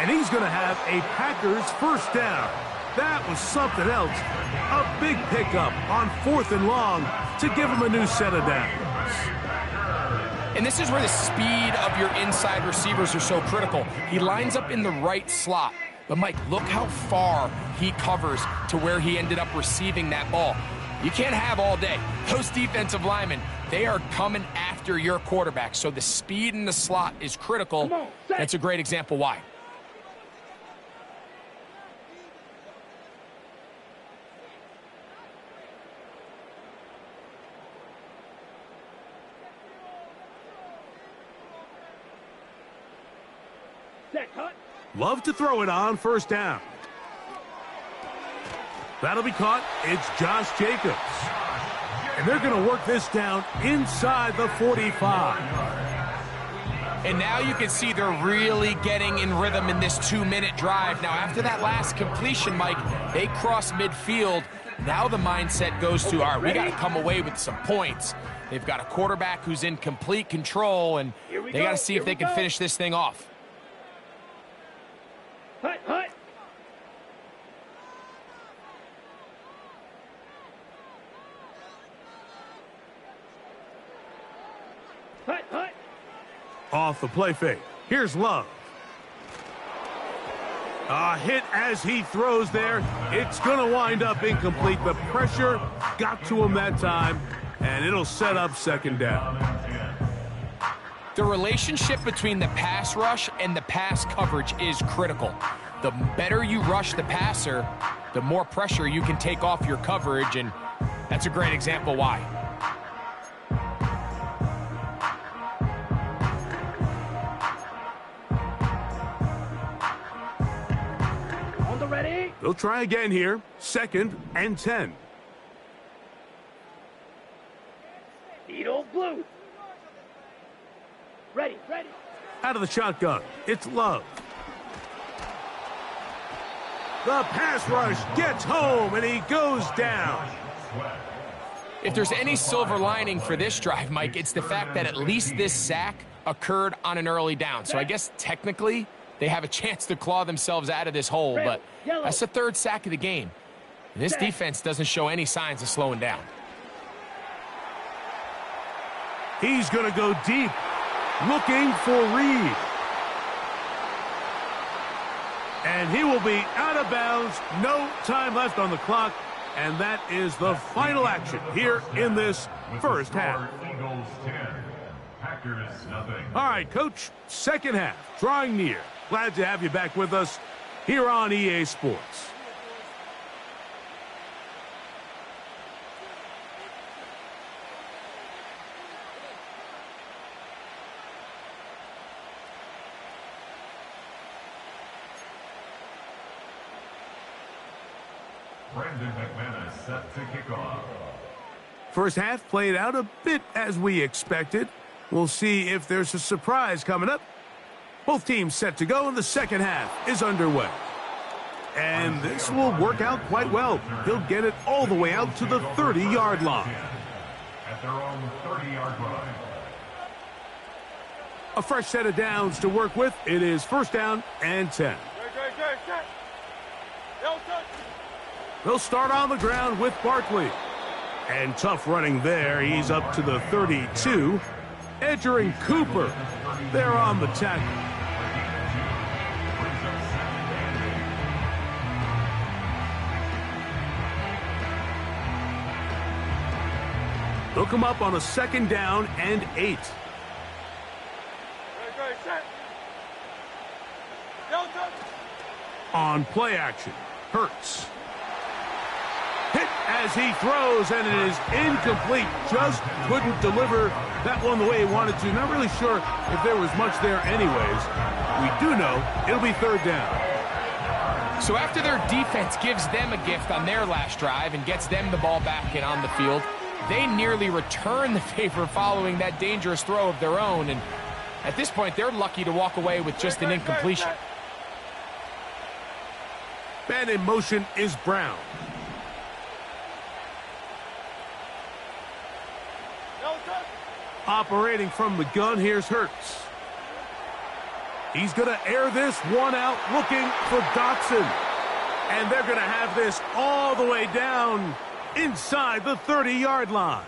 Speaker 10: And he's going to have a Packers 1st down. That was something else. A big pickup on 4th and long to give him a new set of downs.
Speaker 11: And this is where the speed of your inside receivers are so critical. He lines up in the right slot. But, Mike, look how far he covers to where he ended up receiving that ball. You can't have all day. Those defensive linemen, they are coming after your quarterback. So the speed in the slot is critical. That's a great example why.
Speaker 10: Love to throw it on 1st down. That'll be caught. It's Josh Jacobs. And they're going to work this down inside the 45.
Speaker 11: And now you can see they're really getting in rhythm in this 2-minute drive. Now, after that last completion, Mike, they cross midfield. Now the mindset goes to, all right, we got to come away with some points. They've got a quarterback who's in complete control, and they got to see if they can finish this thing off.
Speaker 2: Hut, hut. Hut, hut.
Speaker 10: Off the play fake. Here's Love. A hit as he throws there. It's going to wind up incomplete. The pressure got to him that time, and it'll set up 2nd down.
Speaker 11: The relationship between the pass rush and the pass coverage is critical. The better you rush the passer, the more pressure you can take off your coverage, and that's a great example why.
Speaker 2: On the ready.
Speaker 10: They'll try again here. 2nd and 10.
Speaker 2: Needle blue. Ready, ready.
Speaker 10: Out of the shotgun, it's Love. The pass rush gets home, and he goes down.
Speaker 11: If there's any silver lining for this drive, Mike, it's the fact that at least this sack occurred on an early down. So I guess technically they have a chance to claw themselves out of this hole, but that's the third sack of the game. And this defense doesn't show any signs of slowing down.
Speaker 10: He's going to go deep, looking for Reed. And he will be out of bounds. No time left on the clock. And that is the final action here in this first half.
Speaker 4: Eagles 10, Packers nothing.
Speaker 10: All right, Coach, second half, drawing near. Glad to have you back with us here on EA Sports.
Speaker 4: Brandon McManus set to kick off.
Speaker 10: First half played out a bit as we expected. We'll see if there's a surprise coming up. Both teams set to go, and the second half is underway. And this will work out quite well. He'll get it all the way out to the 30-yard line.
Speaker 4: At their own 30-yard line.
Speaker 10: A fresh set of downs to work with. It is first down and 10. They'll start on the ground with Barkley. And tough running there. He's up to the 32. Edger and Cooper, they're on the tackle. They'll come up on a second down and 8. On play action, Hurts. Hit as he throws, and it is incomplete. Just couldn't deliver that one the way he wanted to. Not really sure if there was much there anyways. We do know it'll be third down.
Speaker 11: So after their defense gives them a gift on their last drive and gets them the ball back and on the field, they nearly return the favor following that dangerous throw of their own. And at this point, they're lucky to walk away with just an incompletion.
Speaker 10: Man in motion is Brown. Operating from the gun, here's Hurts. He's going to air this one out, looking for Dotson. And they're going to have this all the way down inside the 30-yard line.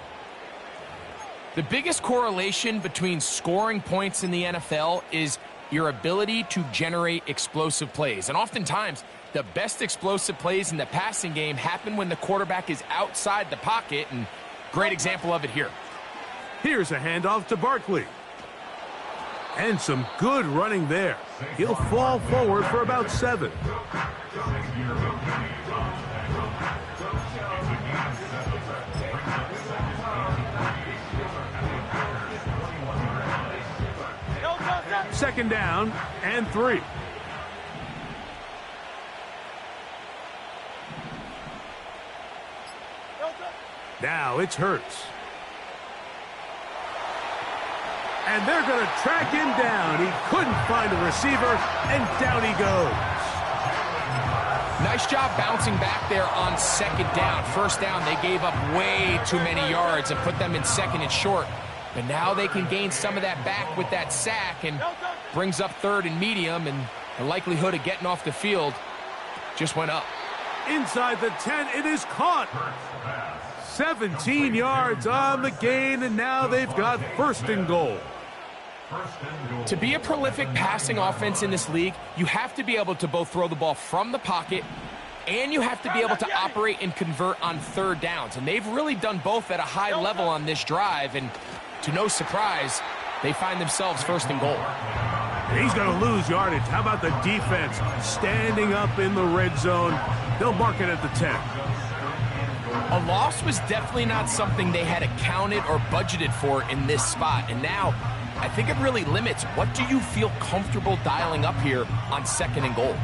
Speaker 11: The biggest correlation between scoring points in the NFL is your ability to generate explosive plays. And oftentimes, the best explosive plays in the passing game happen when the quarterback is outside the pocket, and great example of it here.
Speaker 10: Here's a handoff to Barkley. And some good running there. He'll fall forward for about 7. Second down and 3. Now it's Hurts. And they're going to track him down. He couldn't find a receiver, and down he goes.
Speaker 11: Nice job bouncing back there on second down. First down, they gave up way too many yards and put them in second and short. But now they can gain some of that back with that sack and brings up third and medium, and the likelihood of getting off the field just went up.
Speaker 10: Inside the 10, it is caught. 17 yards on the gain, and now they've got first and goal.
Speaker 11: To be a prolific passing offense in this league, you have to be able to both throw the ball from the pocket and you have to be able to operate and convert on third downs. And they've really done both at a high level on this drive, and to no surprise, they find themselves first and goal.
Speaker 10: He's going to lose yardage. How about the defense standing up in the red zone? They'll mark it at the 10.
Speaker 11: A loss was definitely not something they had accounted or budgeted for in this spot. And now, I think it really limits what do you feel comfortable dialing up here on second and goal.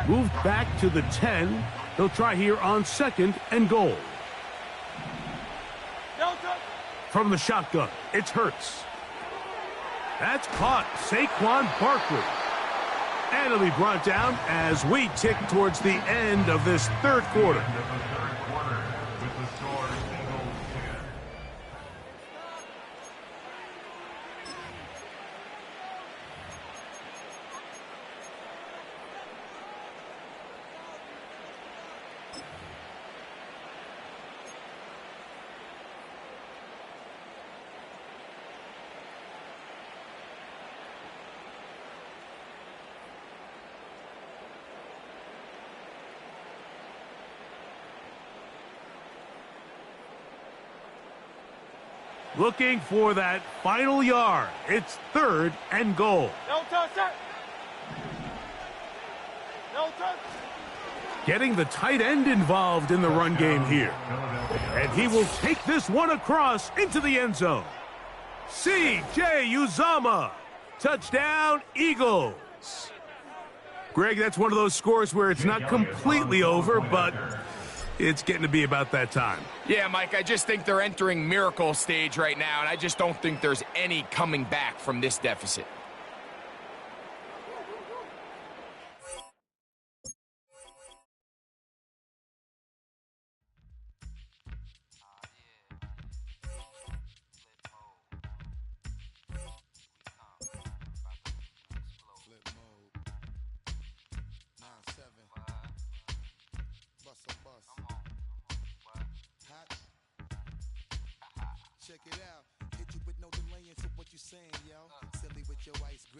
Speaker 10: Moved back to the 10. They'll try here on second and goal. From the shotgun, it's Hurts. That's caught. Saquon Barkley. And it'll be brought down as we tick towards the end of this third quarter. looking for that final yard. It's 3rd and goal.
Speaker 2: No touch, sir. No touch.
Speaker 10: Getting the tight end involved in the run game here. And he will take this one across into the end zone. C.J. Uzomah. Touchdown, Eagles. Greg, that's one of those scores where it's not completely over, but it's getting to be about that time.
Speaker 11: Yeah, Mike, I just think they're entering miracle stage right now, and I just don't think there's any coming back from this deficit.
Speaker 12: Check it out. Hit you with no delay into what you saying, yo. Silly with your ice grip.